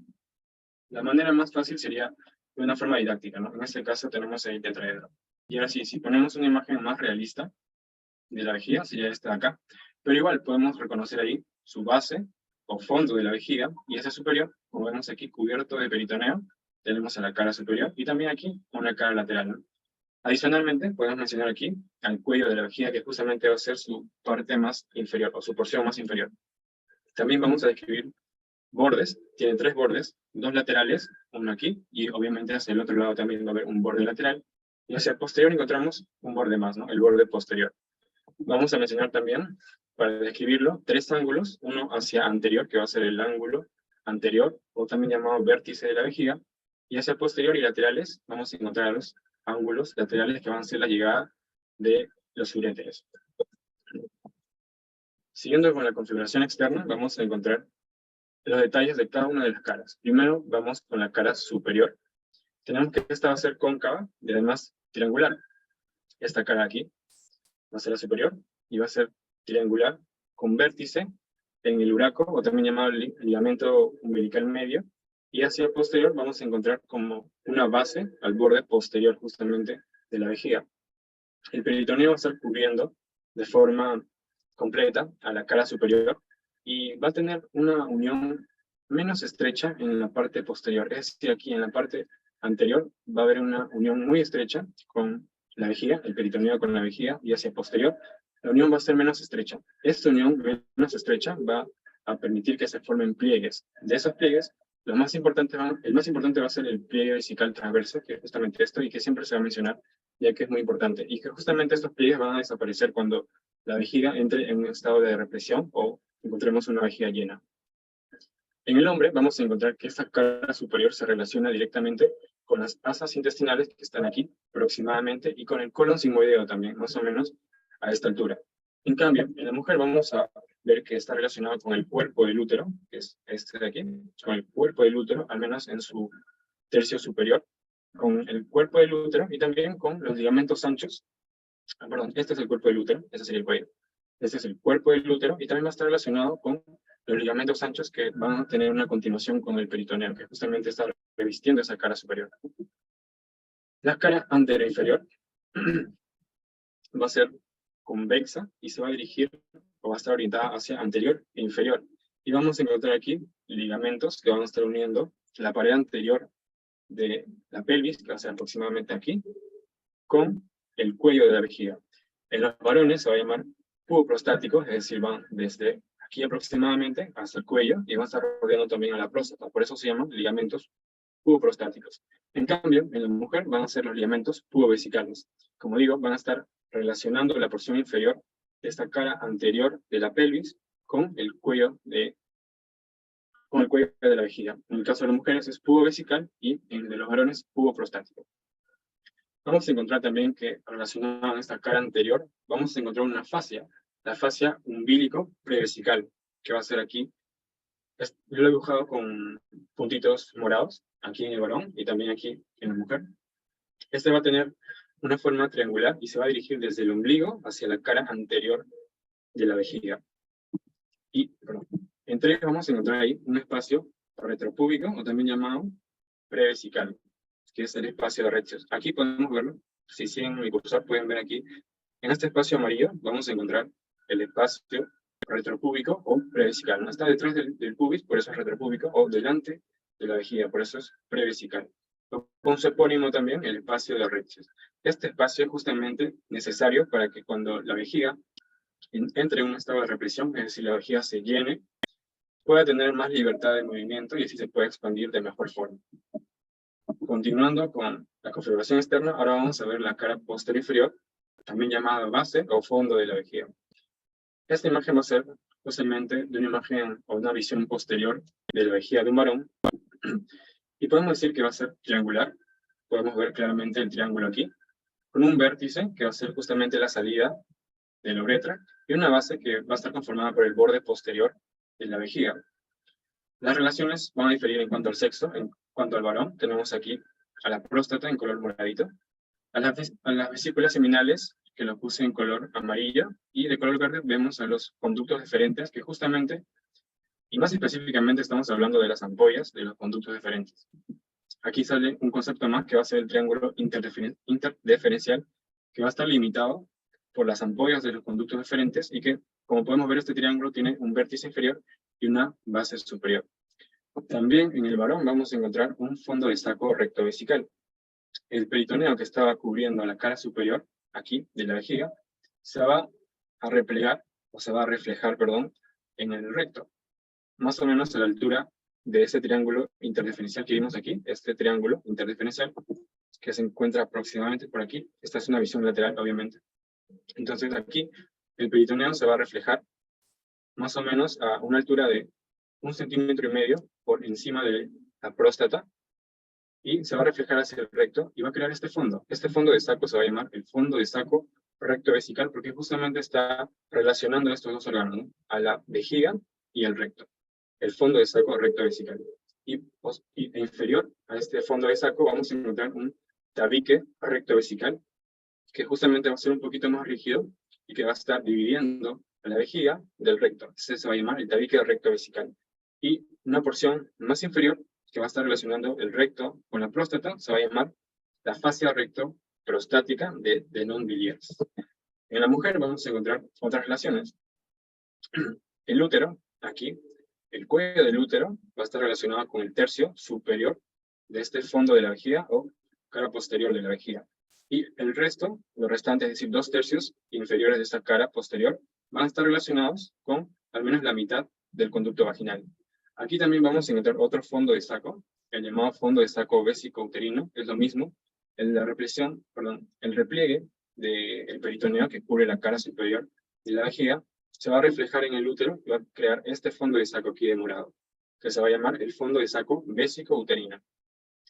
la manera más fácil sería de una forma didáctica, ¿no? En este caso tenemos el tetraedro. Y ahora sí, si ponemos una imagen más realista de la vejiga, sería esta de acá. Pero igual podemos reconocer ahí su base o fondo de la vejiga, y ese superior, como vemos aquí, cubierto de peritoneo, tenemos a la cara superior, y también aquí una cara lateral, ¿no? Adicionalmente, podemos mencionar aquí al cuello de la vejiga, que justamente va a ser su parte más inferior, o su porción más inferior. También vamos a describir bordes, tiene 3 bordes, 2 laterales, uno aquí, y obviamente hacia el otro lado también va a haber un borde lateral, y hacia el posterior encontramos un borde más, ¿no? El borde posterior. Vamos a mencionar también, para describirlo, 3 ángulos, uno hacia anterior, que va a ser el ángulo anterior, o también llamado vértice de la vejiga, y hacia posterior y laterales vamos a encontrar los ángulos laterales que van a ser la llegada de los uréteres. Siguiendo con la configuración externa, vamos a encontrar los detalles de cada una de las caras. Primero vamos con la cara superior. Tenemos que esta va a ser cóncava y además triangular. Esta cara aquí va a ser la superior y va a ser triangular con vértice en el uraco, o también llamado ligamento umbilical medio, y hacia el posterior vamos a encontrar como una base al borde posterior justamente de la vejiga. El peritoneo va a estar cubriendo de forma completa a la cara superior y va a tener una unión menos estrecha en la parte posterior. Es decir, aquí en la parte anterior va a haber una unión muy estrecha con la vejiga, el peritoneo con la vejiga, y hacia posterior la unión va a ser menos estrecha. Esta unión menos estrecha va a permitir que se formen pliegues. De esos pliegues, el más importante va a ser el pliegue vesical transverso, que es justamente esto, y que siempre se va a mencionar, ya que es muy importante. Y que justamente estos pliegues van a desaparecer cuando la vejiga entre en un estado de represión o encontremos una vejiga llena. En el hombre vamos a encontrar que esta cara superior se relaciona directamente con las asas intestinales que están aquí aproximadamente y con el colon sigmoideo también, más o menos a esta altura. En cambio, en la mujer vamos a ver que está relacionado con el cuerpo del útero, que es este de aquí, con el cuerpo del útero, al menos en su tercio superior, con el cuerpo del útero y también con los ligamentos anchos. Perdón, este es el cuerpo del útero, este sería el cuello. Este es el cuerpo del útero y también va a estar relacionado con los ligamentos anchos que van a tener una continuación con el peritoneo, que justamente está revistiendo esa cara superior. La cara anterior inferior va a ser convexa y se va a dirigir o va a estar orientada hacia anterior e inferior. Y vamos a encontrar aquí ligamentos que van a estar uniendo la pared anterior de la pelvis, que va a ser aproximadamente aquí, con el cuello de la vejiga. En los varones se va a llamar cubo prostático, es decir, van desde aquí aproximadamente hasta el cuello y van a estar rodeando también a la próstata. Por eso se llaman ligamentos puboprostáticos. En cambio, en la mujer van a ser los ligamentos pubovesicales. Como digo, van a estar relacionando la porción inferior de esta cara anterior de la pelvis con el cuello de la vejiga. En el caso de las mujeres es pubovesical y en el de los varones puboprostático. Vamos a encontrar también que relacionado a esta cara anterior, vamos a encontrar una fascia, la fascia umbilico prevesical, que va a ser aquí. Yo lo he dibujado con puntitos morados, aquí en el varón y también aquí en la mujer. Este va a tener una forma triangular y se va a dirigir desde el ombligo hacia la cara anterior de la vejiga. Y, entre ellos vamos a encontrar ahí un espacio retropúbico, o también llamado prevesical, que es el espacio de Retzius. Aquí podemos verlo, si siguen mi cursor pueden ver aquí, en este espacio amarillo vamos a encontrar el espacio retropúbico o prevesical. No está detrás del pubis, por eso es retropúbico, o delante de la vejiga, por eso es prevesical. Con su epónimo también, el espacio de Retzius. Este espacio es justamente necesario para que cuando la vejiga entre en un estado de represión, es decir, la vejiga se llene, pueda tener más libertad de movimiento y así se puede expandir de mejor forma. Continuando con la configuración externa, ahora vamos a ver la cara posterior inferior, también llamada base o fondo de la vejiga. Esta imagen va a ser justamente de una imagen o una visión posterior de la vejiga de un varón, y podemos decir que va a ser triangular. Podemos ver claramente el triángulo aquí, con un vértice que va a ser justamente la salida de la uretra, y una base que va a estar conformada por el borde posterior de la vejiga. Las relaciones van a diferir en cuanto al sexo. En cuanto al varón, tenemos aquí a la próstata en color moradito, a las vesículas seminales, que lo puse en color amarillo, y de color verde vemos a los conductos deferentes, que justamente, y más específicamente estamos hablando de las ampollas de los conductos deferentes. Aquí sale un concepto más que va a ser el triángulo interdeferencial, que va a estar limitado por las ampollas de los conductos deferentes y que, como podemos ver, este triángulo tiene un vértice inferior y una base superior. También en el varón vamos a encontrar un fondo de saco rectovesical. El peritoneo que estaba cubriendo la cara superior, aquí, de la vejiga, se va a replegar, o se va a reflejar, perdón, en el recto, más o menos a la altura de ese triángulo interdeferencial que vimos aquí, este triángulo interdeferencial, que se encuentra aproximadamente por aquí. Esta es una visión lateral, obviamente. Entonces aquí, el peritoneo se va a reflejar más o menos a una altura de 1,5 cm por encima de la próstata, y se va a reflejar hacia el recto, y va a crear este fondo. Este fondo de saco se va a llamar el fondo de saco rectovesical, porque justamente está relacionando estos dos órganos, ¿no?, a la vejiga y al recto. El fondo de saco rectovesical. Y inferior a este fondo de saco vamos a encontrar un tabique rectovesical, que justamente va a ser un poquito más rígido y que va a estar dividiendo a la vejiga del recto. Ese se va a llamar el tabique rectovesical. Y una porción más inferior, que va a estar relacionando el recto con la próstata, se va a llamar la fascia recto-prostática de Denon-Villiers. En la mujer vamos a encontrar otras relaciones. El útero, aquí, el cuello del útero va a estar relacionado con el tercio superior de este fondo de la vejiga o cara posterior de la vejiga. Y el resto, los restantes, es decir, 2/3 inferiores de esta cara posterior, van a estar relacionados con al menos la mitad del conducto vaginal. Aquí también vamos a encontrar otro fondo de saco, el llamado fondo de saco vésico-uterino. Es lo mismo, el repliegue del peritoneo que cubre la cara superior de la vejiga se va a reflejar en el útero y va a crear este fondo de saco aquí de morado, que se va a llamar el fondo de saco vésico-uterino.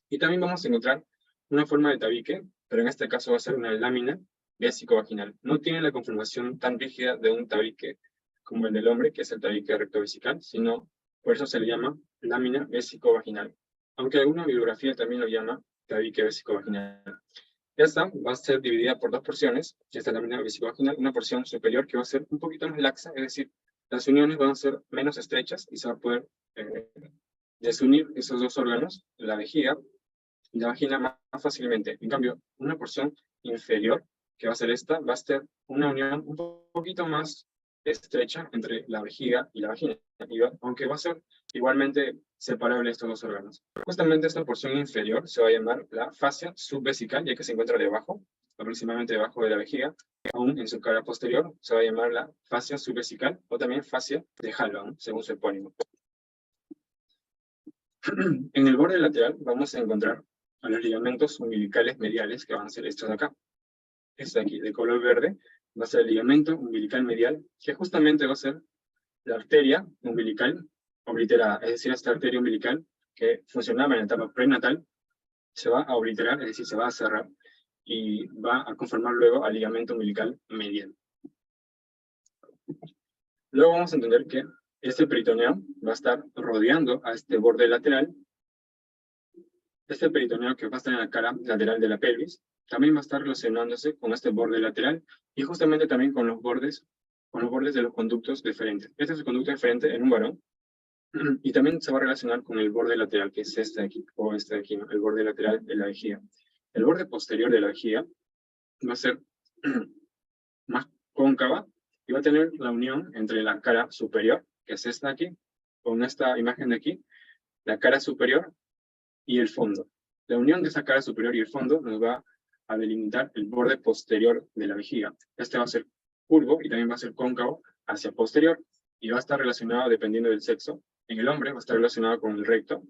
Y también vamos a encontrar una forma de tabique, pero en este caso va a ser una lámina vésico-vaginal. No tiene la conformación tan rígida de un tabique como el del hombre, que es el tabique rectovesical, sino por eso se le llama lámina vésico-vaginal. Aunque alguna bibliografía también lo llama tabique vésico-vaginal. Esta va a ser dividida por dos porciones, esta lámina vésico-vaginal, una porción superior que va a ser un poquito más laxa, es decir, las uniones van a ser menos estrechas y se va a poder desunir esos dos órganos, la vejiga y la vagina, más fácilmente. En cambio, una porción inferior, que va a ser esta, va a ser una unión un poquito más estrecha entre la vejiga y la vagina, aunque va a ser igualmente separable de estos dos órganos. Justamente esta porción inferior se va a llamar la fascia subvesical, ya que se encuentra debajo, aproximadamente debajo de la vejiga. Aún en su cara posterior se va a llamar la fascia subvesical o también fascia de Hallon, según su epónimo. En el borde lateral vamos a encontrar a los ligamentos umbilicales mediales, que van a ser estos de acá. Este de aquí, de color verde, va a ser el ligamento umbilical medial, que justamente va a ser la arteria umbilical obliterada, es decir, esta arteria umbilical que funcionaba en la etapa prenatal, se va a obliterar, es decir, se va a cerrar, y va a conformar luego al ligamento umbilical medial. Luego vamos a entender que este peritoneo va a estar rodeando a este borde lateral. Este peritoneo que va a estar en la cara lateral de la pelvis, también va a estar relacionándose con este borde lateral y justamente también con los bordes de los conductos deferentes. Este es el conducto deferente en un varón y también se va a relacionar con el borde lateral, que es este de aquí, o este de aquí, ¿no? El borde lateral de la vejiga. El borde posterior de la vejiga va a ser más cóncava y va a tener la unión entre la cara superior, que es esta de aquí, con esta imagen de aquí, la cara superior y el fondo. La unión de esa cara superior y el fondo nos va a delimitar el borde posterior de la vejiga. Este va a ser curvo y también va a ser cóncavo hacia posterior y va a estar relacionado dependiendo del sexo. En el hombre va a estar relacionado con el recto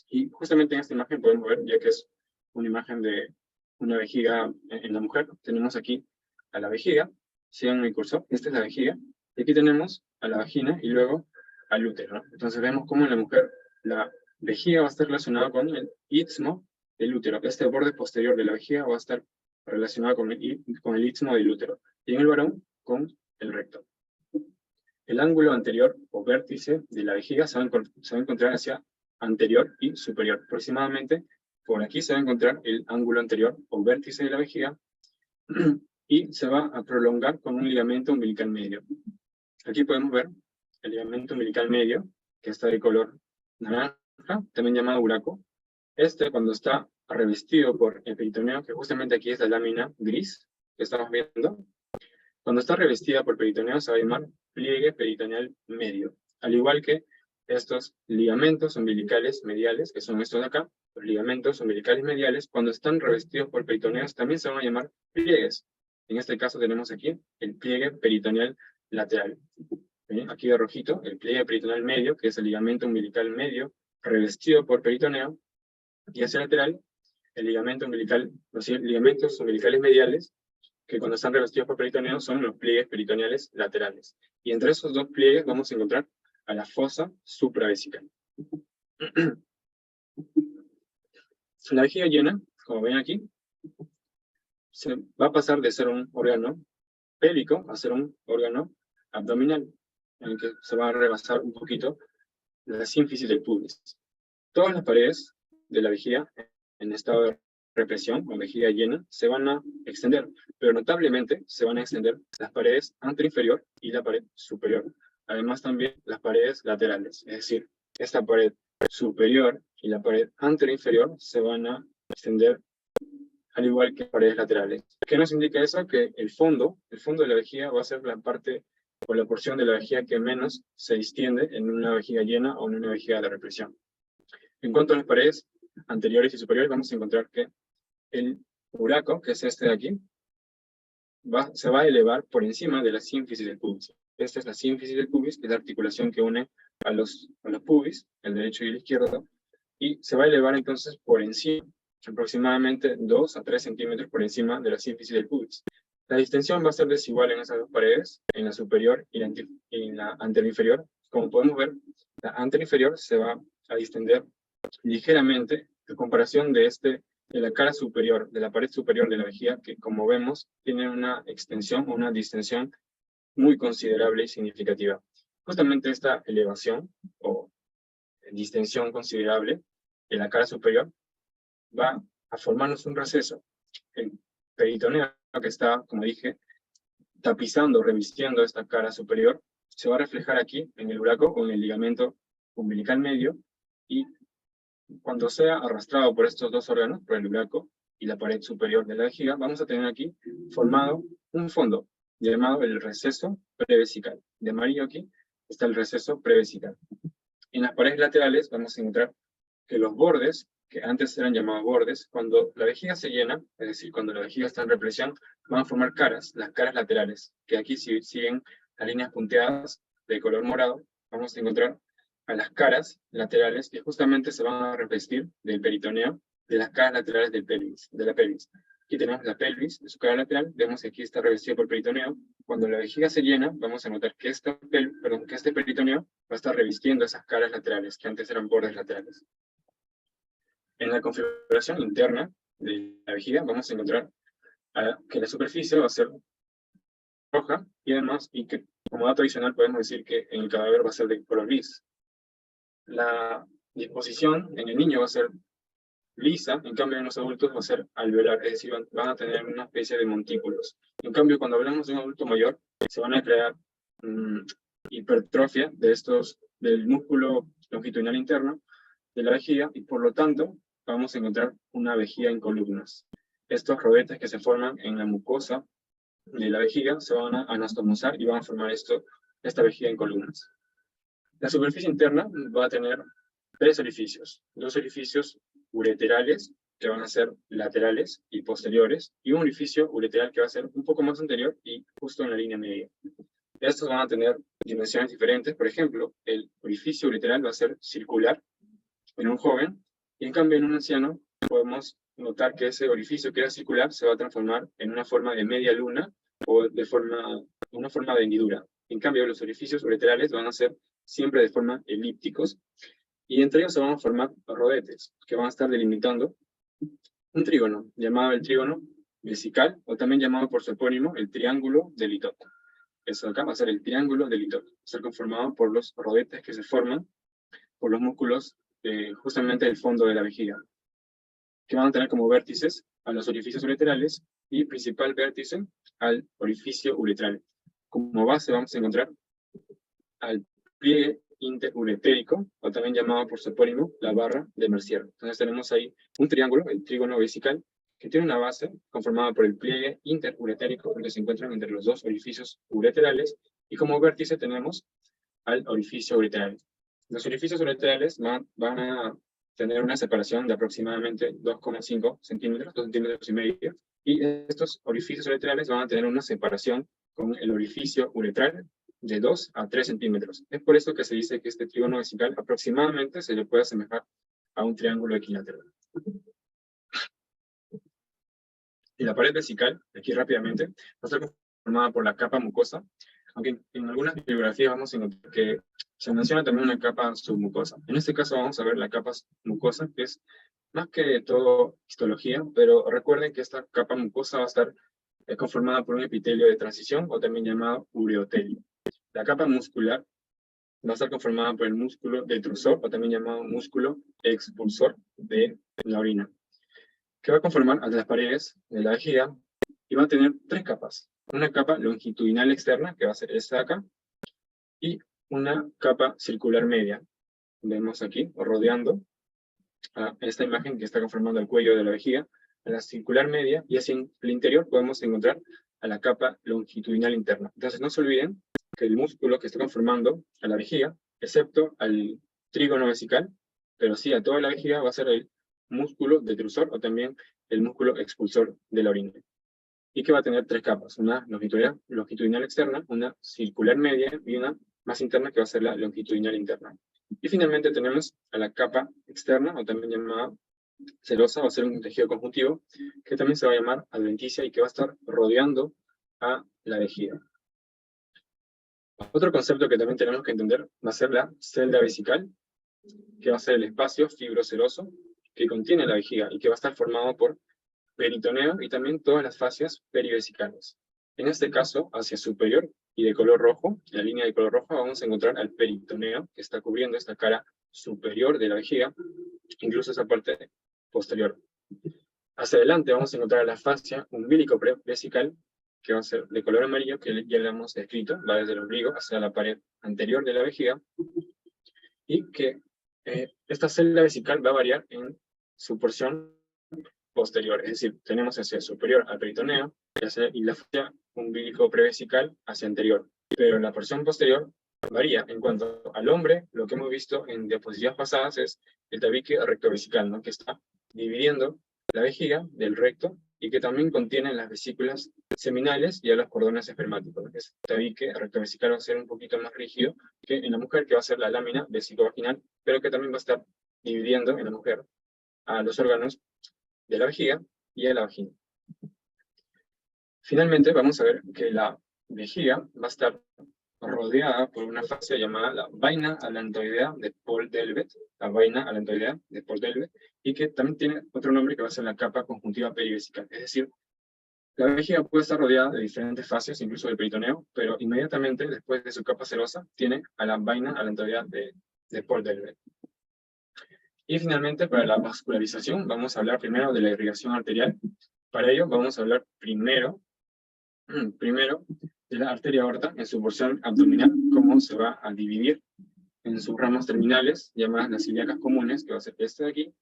y justamente en esta imagen podemos ver, ya que es una imagen de una vejiga en la mujer, tenemos aquí a la vejiga, sigan mi cursor, esta es la vejiga, y aquí tenemos a la vagina y luego al útero, ¿no? Entonces vemos cómo en la mujer la vejiga va a estar relacionada con el istmo del útero. Este borde posterior de la vejiga va a estar relacionado con el istmo del útero. Y en el varón, con el recto. El ángulo anterior o vértice de la vejiga se va a encontrar hacia anterior y superior. Aproximadamente por aquí se va a encontrar el ángulo anterior o vértice de la vejiga y se va a prolongar con un ligamento umbilical medio. Aquí podemos ver el ligamento umbilical medio, que está de color naranja, también llamado buraco. Este, cuando está revestido por el peritoneo, que justamente aquí es la lámina gris que estamos viendo, cuando está revestida por peritoneo se va a llamar pliegue peritoneal medio, al igual que estos ligamentos umbilicales mediales, que son estos de acá, los ligamentos umbilicales mediales, cuando están revestidos por peritoneos también se van a llamar pliegues. En este caso tenemos aquí el pliegue peritoneal lateral. ¿Bien? Aquí de rojito, el pliegue peritoneal medio, que es el ligamento umbilical medio, revestido por peritoneo, y hacia lateral, el ligamento umbilical, los ligamentos umbilicales mediales, que cuando están revestidos por peritoneo son los pliegues peritoneales laterales. Y entre esos dos pliegues vamos a encontrar a la fosa supravesical. La vejiga llena, como ven aquí, se va a pasar de ser un órgano pélvico a ser un órgano abdominal, en el que se va a rebasar un poquito la sínfisis del pubis. Todas las paredes de la vejiga en estado de represión o vejiga llena se van a extender, pero notablemente se van a extender las paredes anteroinferior y la pared superior. Además también las paredes laterales, es decir, esta pared superior y la pared anteroinferior se van a extender al igual que paredes laterales. ¿Qué nos indica eso? Que el fondo de la vejiga va a ser la parte o la porción de la vejiga que menos se distiende en una vejiga llena o en una vejiga de represión. En cuanto a las paredes anteriores y superiores, vamos a encontrar que el buraco, que es este de aquí, se va a elevar por encima de la sínfisis del pubis. Esta es la sínfisis del pubis, que es la articulación que une a los pubis, el derecho y el izquierdo, y se va a elevar entonces por encima, aproximadamente 2 a 3 centímetros por encima de la sínfisis del pubis. La distensión va a ser desigual en esas dos paredes, en la superior y la anteroinferior. Como podemos ver, la anteroinferior se va a distender ligeramente en comparación de la cara superior, de la pared superior de la vejiga, que como vemos tiene una extensión o una distensión muy considerable y significativa. Justamente esta elevación o distensión considerable de la cara superior va a formarnos un receso. El peritoneo que está, como dije, tapizando, revistiendo esta cara superior, se va a reflejar aquí en el buraco con el ligamento umbilical medio, y cuando sea arrastrado por estos dos órganos, por el buraco y la pared superior de la vejiga, vamos a tener aquí formado un fondo llamado el receso prevesical. De amarillo aquí está el receso prevesical. En las paredes laterales vamos a encontrar que los bordes, que antes eran llamados bordes, cuando la vejiga se llena, es decir, cuando la vejiga está en represión, van a formar caras, las caras laterales, que aquí si siguen las líneas punteadas de color morado, vamos a encontrar a las caras laterales que justamente se van a revestir del peritoneo, de las caras laterales del pelvis, de la pelvis. Aquí tenemos la pelvis, de su cara lateral, vemos que aquí está revestido por peritoneo. Cuando la vejiga se llena, vamos a notar que este peritoneo va a estar revistiendo esas caras laterales, que antes eran bordes laterales. En la configuración interna de la vejiga vamos a encontrar que la superficie va a ser roja y además, y que como dato adicional podemos decir que en el cadáver va a ser de color gris. La disposición en el niño va a ser lisa, en cambio en los adultos va a ser alveolar, es decir, van a tener una especie de montículos. En cambio, cuando hablamos de un adulto mayor, se van a crear hipertrofia del músculo longitudinal interno de la vejiga, y por lo tanto vamos a encontrar una vejiga en columnas. Estos rodetes que se forman en la mucosa de la vejiga se van a anastomosar y van a formar esta vejiga en columnas. La superficie interna va a tener tres orificios. Dos orificios ureterales, que van a ser laterales y posteriores, y un orificio ureteral que va a ser un poco más anterior y justo en la línea media. Estos van a tener dimensiones diferentes. Por ejemplo, el orificio ureteral va a ser circular en un joven, y en cambio en un anciano podemos notar que ese orificio que era circular se va a transformar en una forma de media luna o una forma de hendidura. En cambio, los orificios ureterales van a ser siempre de forma elípticos, y entre ellos se van a formar rodetes que van a estar delimitando un trígono, llamado el trígono vesical, o también llamado por su epónimo el triángulo de Litot. Eso acá va a ser el triángulo de Litot, va a ser conformado por los rodetes que se forman por los músculos justamente del fondo de la vejiga, que van a tener como vértices a los orificios ureterales y principal vértice al orificio uretral. Como base vamos a encontrar al pliegue interuretérico, o también llamado por su epónimo la barra de Mercier. Entonces tenemos ahí un triángulo, el trígono vesical, que tiene una base conformada por el pliegue interuretérico, que se encuentran entre los dos orificios ureterales, y como vértice tenemos al orificio ureteral. Los orificios ureterales van a tener una separación de aproximadamente 2,5 centímetros, 2 centímetros y medio, y estos orificios ureterales van a tener una separación con el orificio uretral de 2 a 3 centímetros. Es por eso que se dice que este trígono vesical aproximadamente se le puede asemejar a un triángulo equilateral. Y la pared vesical, aquí rápidamente, va a estar formada por la capa mucosa, aunque en algunas bibliografías vamos a encontrar que se menciona también una capa submucosa. En este caso vamos a ver la capa mucosa, que es más que todo histología, pero recuerden que esta capa mucosa va a estar conformada por un epitelio de transición, o también llamado ureotelio. La capa muscular va a estar conformada por el músculo detrusor, o también llamado músculo expulsor de la orina, que va a conformar a las paredes de la vejiga, y va a tener tres capas. Una capa longitudinal externa, que va a ser esta de acá, y una capa circular media. Vemos aquí, rodeando a esta imagen que está conformando el cuello de la vejiga, a la circular media, y así en el interior podemos encontrar a la capa longitudinal interna. Entonces no se olviden que el músculo que está conformando a la vejiga, excepto al trígono vesical, pero sí a toda la vejiga, va a ser el músculo detrusor, o también el músculo expulsor de la orina. Y que va a tener tres capas, una longitudinal externa, una circular media y una más interna, que va a ser la longitudinal interna. Y finalmente tenemos a la capa externa, o también llamada serosa, va a ser un tejido conjuntivo, que también se va a llamar adventicia, y que va a estar rodeando a la vejiga. Otro concepto que también tenemos que entender va a ser la celda vesical, que va a ser el espacio fibroseroso que contiene la vejiga, y que va a estar formado por peritoneo y también todas las fascias perivesicales. En este caso, hacia superior y de color rojo, en la línea de color rojo, vamos a encontrar al peritoneo, que está cubriendo esta cara superior de la vejiga, incluso esa parte posterior. Hacia adelante vamos a encontrar la fascia umbilico-vesical, que va a ser de color amarillo, que ya lo hemos descrito, va desde el ombligo hacia la pared anterior de la vejiga, y que esta celda vesical va a variar en su porción posterior, es decir, tenemos hacia superior al peritoneo y la fascia umbilico-prevesical hacia anterior, pero en la porción posterior varía. En cuanto al hombre, lo que hemos visto en diapositivas pasadas es el tabique rectovesical, ¿no? Que está dividiendo la vejiga del recto y que también contiene las vesículas seminales y a los cordones espermáticos, ¿no? Este tabique rectovesical va a ser un poquito más rígido que en la mujer, que va a ser la lámina vesicovaginal, pero que también va a estar dividiendo en la mujer a los órganos de la vejiga y a la vagina. Finalmente, vamos a ver que la vejiga va a estar rodeada por una fascia llamada la vaina alantoidea de Paul Delvet, la vaina alantoidea de Paul Delvet, y que también tiene otro nombre que va a ser la capa conjuntiva perivesical. Es decir, la vejiga puede estar rodeada de diferentes fascias, incluso del peritoneo, pero inmediatamente después de su capa serosa tiene a la vaina alantoidea de Paul Delvet. Y finalmente, para la vascularización, vamos a hablar primero de la irrigación arterial. Para ello, vamos a hablar primero de la arteria aorta en su porción abdominal, cómo se va a dividir en sus ramas terminales, llamadas las ilíacas comunes, que va a ser este de aquí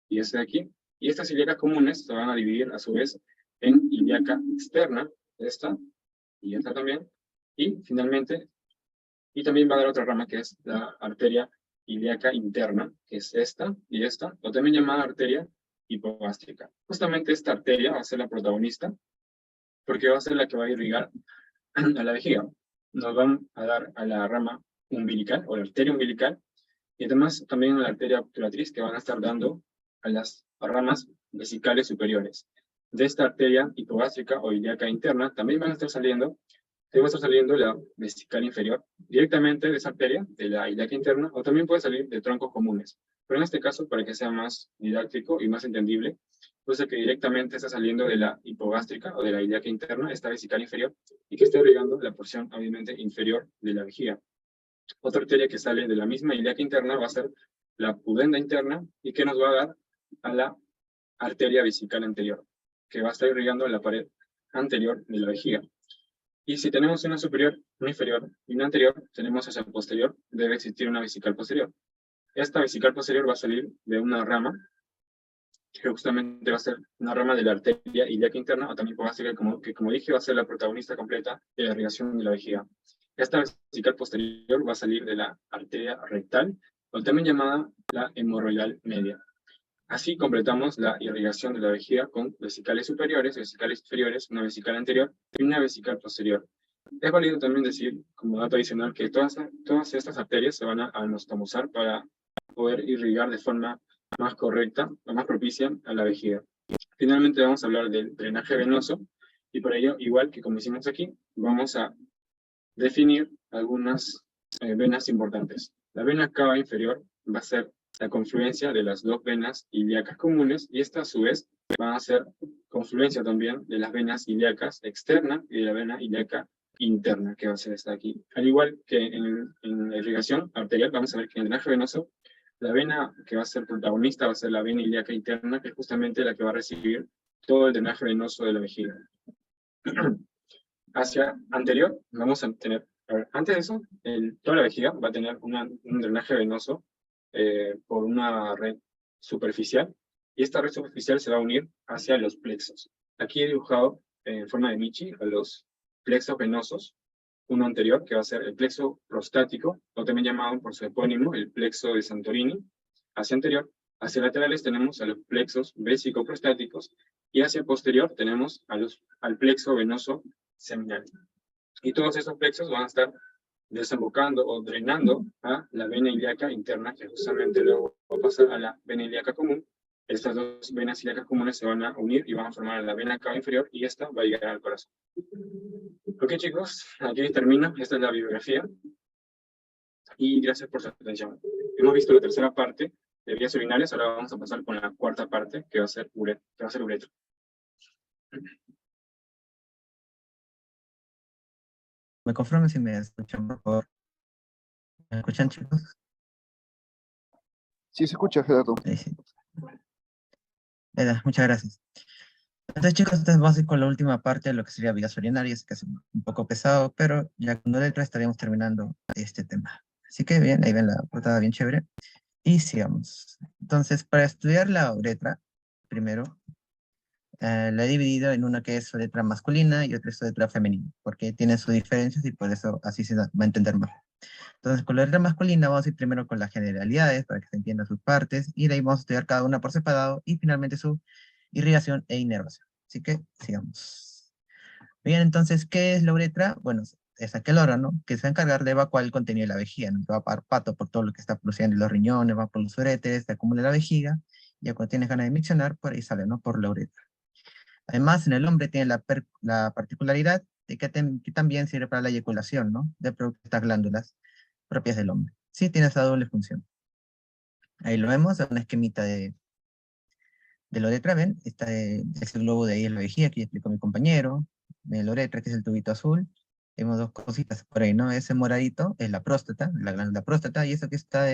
y este de aquí. Y estas ilíacas comunes se van a dividir a su vez en ilíaca externa, esta y esta también. Y finalmente, y también va a dar otra rama que es la arteria ilíaca interna, que es esta y esta, o también llamada arteria hipogástrica. Justamente esta arteria va a ser la protagonista, porque va a ser la que va a irrigar a la vejiga. Nos van a dar a la rama umbilical, o la arteria umbilical, y además también a la arteria obturatriz, que van a estar dando a las ramas vesicales superiores. De esta arteria hipogástrica o ilíaca interna también van a estar saliendo la vesical inferior, directamente de esa arteria, de la ilíaca interna, o también puede salir de troncos comunes. Pero en este caso, para que sea más didáctico y más entendible, pues que directamente está saliendo de la hipogástrica o de la ilíaca interna, esta vesical inferior, y que está irrigando la porción, obviamente, inferior de la vejiga. Otra arteria que sale de la misma ilíaca interna va a ser la pudenda interna, y que nos va a dar a la arteria vesical anterior, que va a estar irrigando la pared anterior de la vejiga. Y si tenemos una superior, una inferior y una anterior, tenemos hacia el posterior, debe existir una vesical posterior. Esta vesical posterior va a salir de una rama, que justamente va a ser una rama de la arteria ilíaca interna, o también hipogástrica, que como dije, va a ser la protagonista completa de la irrigación de la vejiga. Esta vesical posterior va a salir de la arteria rectal, o también llamada la hemorroidal media. Así completamos la irrigación de la vejiga con vesicales superiores, vesicales inferiores, una vesical anterior y una vesical posterior. Es válido también decir, como dato adicional, que todas estas arterias se van a anastomosar para poder irrigar de forma más correcta o más propicia a la vejiga. Finalmente vamos a hablar del drenaje venoso, y por ello, igual que como hicimos aquí, vamos a definir algunas venas importantes. La vena cava inferior va a ser la confluencia de las dos venas ilíacas comunes, y esta a su vez va a ser confluencia también de las venas ilíacas externa y de la vena ilíaca interna, que va a ser esta aquí. Al igual que en la irrigación arterial, vamos a ver que en el drenaje venoso, la vena que va a ser protagonista va a ser la vena ilíaca interna, que es justamente la que va a recibir todo el drenaje venoso de la vejiga. Hacia anterior, vamos a tener, antes de eso, toda la vejiga va a tener un drenaje venoso por una red superficial, y esta red superficial se va a unir hacia los plexos. Aquí he dibujado en forma de Michi a los plexos venosos, uno anterior, que va a ser el plexo prostático, o también llamado por su epónimo, el plexo de Santorini. Hacia anterior, hacia laterales tenemos a los plexos vésico-prostáticos, y hacia posterior tenemos al plexo venoso seminal. Y todos esos plexos van a estar desembocando o drenando a la vena ilíaca interna, que justamente luego va a pasar a la vena ilíaca común. Estas dos venas ilíacas comunes se van a unir y van a formar la vena cava inferior, y esta va a llegar al corazón. Ok, chicos, aquí termino. Esta es la bibliografía. Y gracias por su atención. Hemos visto la tercera parte de vías urinarias, ahora vamos a pasar con la cuarta parte, que va a ser uretra. ¿Me confirman si me escuchan, por favor? ¿Me escuchan, chicos? Sí, se escucha, Gerardo. Sí. Muchas gracias. Entonces, chicos, entonces vamos a ir con la última parte de lo que sería vías urinarias, que es un poco pesado, pero ya con uretra estaríamos terminando este tema. Así que bien, ahí ven la portada bien chévere. Y sigamos. Entonces, para estudiar la uretra, primero, la he dividido en una que es uretra masculina y otra es uretra femenina, porque tienen sus diferencias y por eso así se va a entender más. Entonces, con la uretra masculina vamos a ir primero con las generalidades para que se entiendan sus partes, y de ahí vamos a estudiar cada una por separado, y finalmente su irrigación e inervación. Así que, sigamos. Bien, entonces, ¿qué es la uretra? Bueno, es aquel órgano que se va a encargar de evacuar el contenido de la vejiga, ¿no? Que va para pato por todo lo que está produciendo en los riñones, va por los uréteres, se acumula en la vejiga, y cuando tienes ganas de miccionar, por ahí sale, ¿no? Por la uretra. Además, en el hombre tiene la particularidad de que también sirve para la eyaculación, ¿no? De estas glándulas propias del hombre. Sí, tiene esa doble función. Ahí lo vemos, es una esquemita de la uretra, ¿ven? Ese globo de ahí es la vejiga, que ya explicó mi compañero. La uretra, que es el tubito azul. Vemos dos cositas por ahí, ¿no? Ese moradito es la próstata, la glándula próstata, y eso que está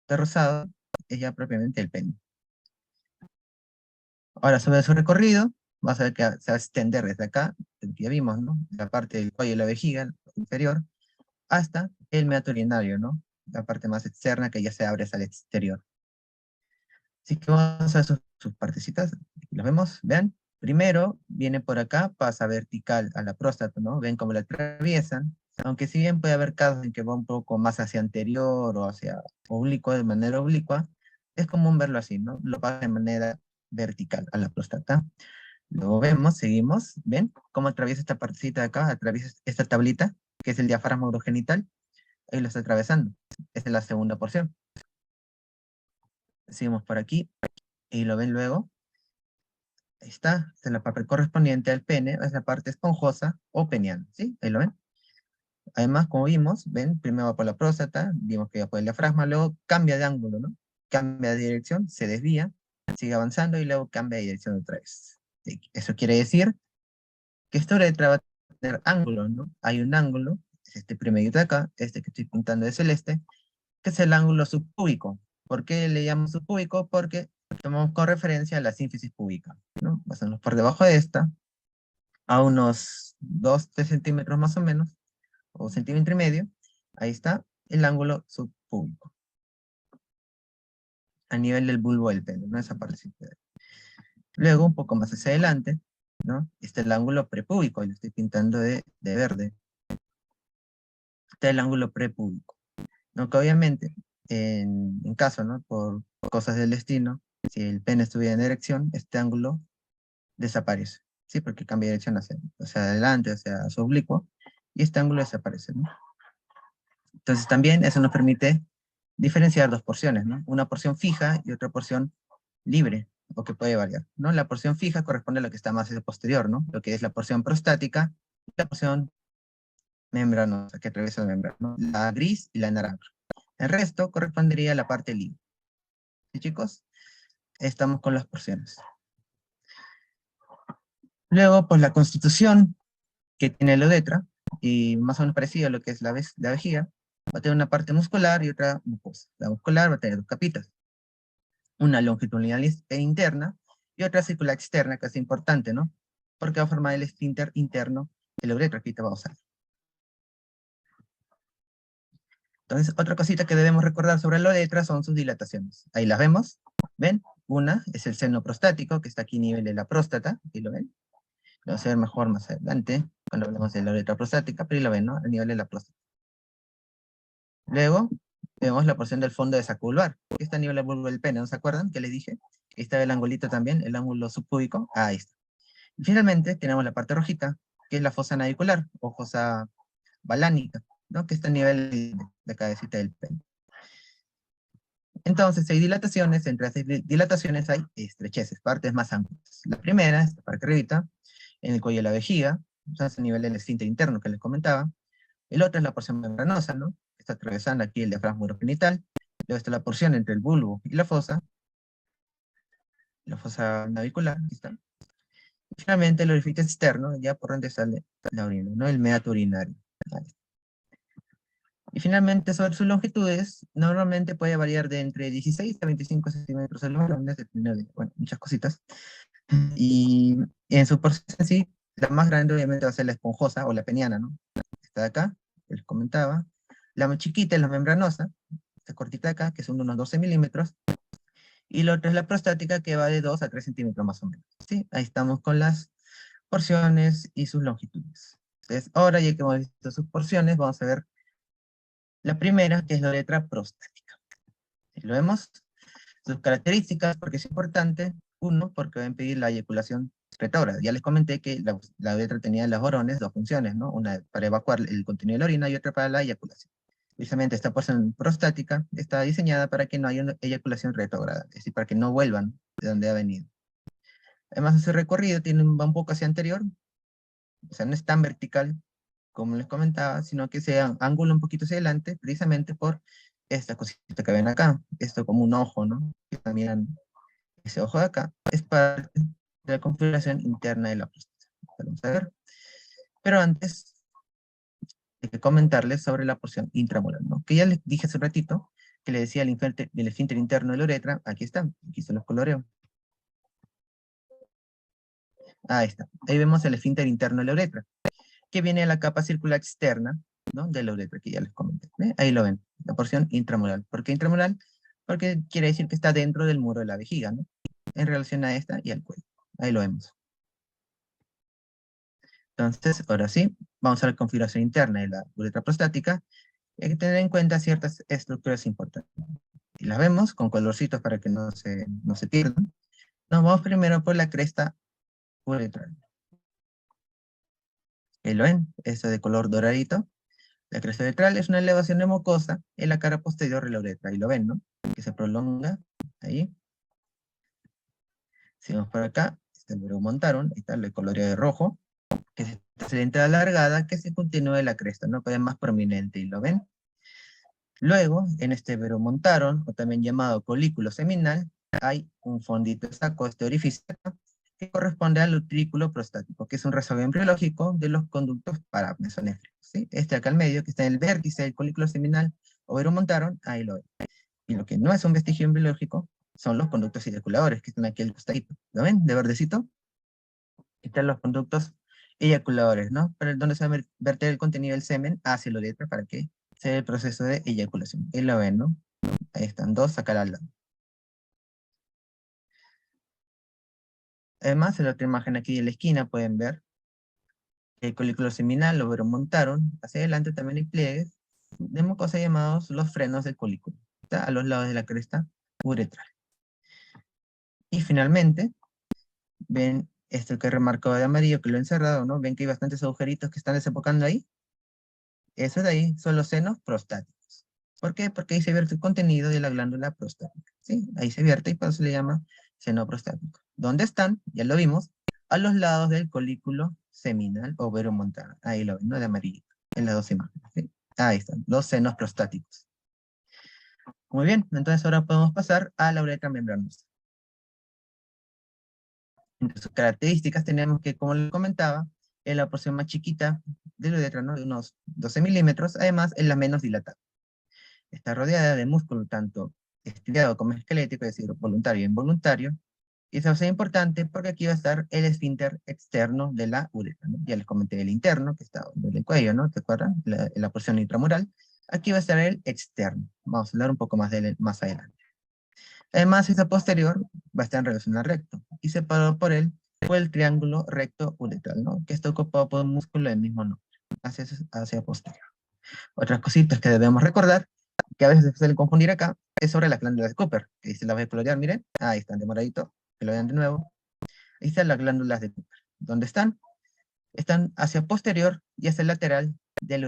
rosado es ya propiamente el pene. Ahora, sobre su recorrido, vamos a ver que se va a extender desde acá, que ya vimos, ¿no? La parte del cuello de la vejiga inferior, hasta el meato urinario, ¿no? La parte más externa que ya se abre hacia el exterior. Así que vamos a ver sus partecitas. Aquí los vemos, vean. Primero viene por acá, pasa vertical a la próstata, ¿no? Ven cómo la atraviesan. Aunque si bien puede haber casos en que va un poco más hacia anterior o hacia oblicuo, de manera oblicua, es común verlo así, ¿no? Lo pasa de manera vertical a la próstata. Luego vemos, seguimos, ¿ven? Cómo atraviesa esta partecita de acá, atraviesa esta tablita, que es el diafragma urogenital. Ahí lo está atravesando. Esa es la segunda porción. Seguimos por aquí, y lo ven luego. Ahí está, esta es la parte correspondiente al pene, es la parte esponjosa o peniana, ¿sí? Ahí lo ven. Además, como vimos, ven, primero va por la próstata, vimos que va por el diafragma, luego cambia de ángulo, ¿no? Cambia de dirección, se desvía, sigue avanzando y luego cambia de dirección otra vez. Sí, eso quiere decir que esta uretra va a tener ángulo, ¿no? Hay un ángulo, es este primerito de acá, este que estoy pintando de celeste, que es el ángulo subpúbico. ¿Por qué le llamo subpúbico? Porque tomamos con referencia a la sínfisis púbica, ¿no? Pasamos por debajo de esta, a unos 2-3 centímetros más o menos, o centímetro y medio, ahí está el ángulo subpúbico, a nivel del bulbo del pene, ¿no? Esa partecita. Luego, un poco más hacia adelante, ¿no? Está el ángulo prepúbico, y lo estoy pintando de verde. Está el ángulo prepúbico, ¿no? Que obviamente, en caso, ¿no? Por cosas del destino, si el pene estuviera en erección, este ángulo desaparece, ¿sí? Porque cambia de dirección hacia adelante, hacia su oblicuo, y este ángulo desaparece, ¿no? Entonces también eso nos permite diferenciar dos porciones, ¿no? Una porción fija y otra porción libre, o que puede variar, ¿no? La porción fija corresponde a lo que está más hacia el posterior, ¿no? Lo que es la porción prostática y la porción membranosa, que atraviesa la membrana, ¿no? La gris y la naranja. El resto correspondería a la parte libre. ¿Sí, chicos? Estamos con las porciones. Luego, pues la constitución que tiene la uretra, y más o menos parecido a lo que es la vejiga, va a tener una parte muscular y otra mucosa. La muscular va a tener dos capitas, una longitudinal e interna, y otra circular externa, que es importante, ¿no? Porque va a formar el esfínter interno de la uretra, que ahorita vamos a ver. Entonces, otra cosita que debemos recordar sobre la uretra son sus dilataciones. Ahí las vemos, ¿ven? Una es el seno prostático, que está aquí a nivel de la próstata, aquí lo ven. Lo vamos a ver mejor más adelante, cuando hablemos de la uretra prostática, pero ahí lo ven, ¿no? A nivel de la próstata. Luego, vemos la porción del fondo de saco vulvar, que está a nivel del bulbo del pene, ¿no se acuerdan? Que les dije. Ahí está el angulito también, el ángulo subpúbico. Ahí está. Y finalmente, tenemos la parte rojita, que es la fosa navicular, o fosa balánica, ¿no? Que está a nivel de la cabecita del pene. Entonces, hay dilataciones, entre esas dilataciones hay estrecheces, partes más amplias. La primera, esta parte arribita, en el cuello de la vejiga, o sea, es a nivel del esfínter interno que les comentaba. El otro es la porción membranosa, ¿no? Está atravesando aquí el diafragma urogenital. Luego está la porción entre el bulbo y la fosa navicular, aquí está. Y finalmente el orificio externo, ya por donde sale la orina, ¿no? El meato urinario. Ahí. Y finalmente, sobre sus longitudes, normalmente puede variar de entre 16 a 25 centímetros en los varones, dependiendo de, bueno, muchas cositas. Y en su porción en sí, la más grande obviamente va a ser la esponjosa o la peniana, ¿no? Esta de acá, que les comentaba. La más chiquita es la membranosa, esta cortita de acá, que son unos 12 milímetros. Y la otra es la prostática, que va de 2 a 3 centímetros más o menos. ¿Sí? Ahí estamos con las porciones y sus longitudes. Entonces, ahora ya que hemos visto sus porciones, vamos a ver La primera, que es la uretra prostática. Lo vemos, sus características, porque es importante. Uno, porque va a impedir la eyaculación retrógrada. Ya les comenté que la uretra tenía las borones, dos funciones, ¿no? Una para evacuar el contenido de la orina y otra para la eyaculación. Precisamente esta porción prostática está diseñada para que no haya una eyaculación retrógrada, es decir, para que no vuelvan de donde ha venido. Además, ese recorrido va un poco hacia anterior, o sea, no es tan vertical como les comentaba, sino que se angula un poquito hacia adelante, precisamente por esta cosita que ven acá, esto como un ojo, ¿no? Que también ese ojo de acá es parte de la configuración interna de la próstata. Vamos a ver. Pero antes hay que comentarles sobre la porción intramolar, ¿no? Que ya les dije hace un ratito, que le decía el esfínter interno de la uretra, aquí está, aquí se los coloreo. Ahí está, ahí vemos el esfínter interno de la uretra, que viene a la capa circular externa, ¿no? De la uretra, que ya les comenté. ¿Ve? Ahí lo ven, la porción intramolar. ¿Por qué intramolar? Porque quiere decir que está dentro del muro de la vejiga, ¿no? En relación a esta y al cuello. Ahí lo vemos. Entonces, ahora sí, vamos a la configuración interna de la uretra prostática. Hay que tener en cuenta ciertas estructuras importantes. Y las vemos con colorcitos para que no se pierdan. Nos vamos primero por la cresta uretral. Ahí lo ven, eso de color doradito. La cresta uretral es una elevación de mucosa en la cara posterior de la uretra. Ahí lo ven, ¿no? Que se prolonga, ahí. Seguimos por acá, este lo montaron, ahí está el coloreo de rojo, que es esta entrada alargada que se continúa de la cresta, ¿no? Que es más prominente, y lo ven. Luego, en este veromontaron, o también llamado colículo seminal, hay un fondito saco, este orificio, que corresponde al utrículo prostático, que es un rezago embriológico de los conductos paramesonéfricos, ¿sí? Este acá al medio, que está en el vértice del colículo seminal, o veromontaron, ahí lo ven. Y lo que no es un vestigio embriológico son los conductos eyaculadores, que están aquí al costadito. ¿Lo ven? De verdecito. Están los conductos eyaculadores, ¿no? Para donde se va a verter el contenido del semen hacia la uretra para que se dé el proceso de eyaculación. Ahí lo ven, ¿no? Ahí están dos acá al lado. Además, en la otra imagen aquí en la esquina pueden ver que el colículo seminal lo montaron. Hacia adelante también hay pliegues de mucosa llamados los frenos del colículo. Está a los lados de la cresta uretral. Y finalmente, ven esto que he remarcado de amarillo, que lo he encerrado, ¿no? Ven que hay bastantes agujeritos que están desembocando ahí. Eso de ahí son los senos prostáticos. ¿Por qué? Porque ahí se vierte el contenido de la glándula prostática, ¿sí? Ahí se vierte y por eso se le llama seno prostático. ¿Dónde están? Ya lo vimos. A los lados del colículo seminal o veromontano. Ahí lo ven, ¿no? De amarillo. En las dos imágenes, ¿sí? Ahí están, los senos prostáticos. Muy bien, entonces ahora podemos pasar a la uretra membranosa. Entre sus características tenemos que, como les comentaba, es la porción más chiquita de la uretra, ¿no? De unos 12 milímetros, además es la menos dilatada. Está rodeada de músculo tanto estriado como esquelético, es decir, voluntario e involuntario, y eso va a ser importante porque aquí va a estar el esfínter externo de la uretra, ¿no? Ya les comenté el interno, que está en el cuello, ¿no? ¿Te acuerdan? La porción intramural. Aquí va a estar el externo. Vamos a hablar un poco más de él más adelante. Además, esta posterior va a estar en relación al recto, y separado por él por el triángulo recto uretral, ¿no? Que está ocupado por un músculo del mismo nombre, hacia posterior. Otras cositas que debemos recordar, que a veces se suelen confundir acá, es sobre las glándulas de Cooper, que dice la voy a colorear, miren, ahí están de moradito, que lo vean de nuevo. Ahí están las glándulas de Cooper. ¿Dónde están? Están hacia posterior y hacia el lateral de la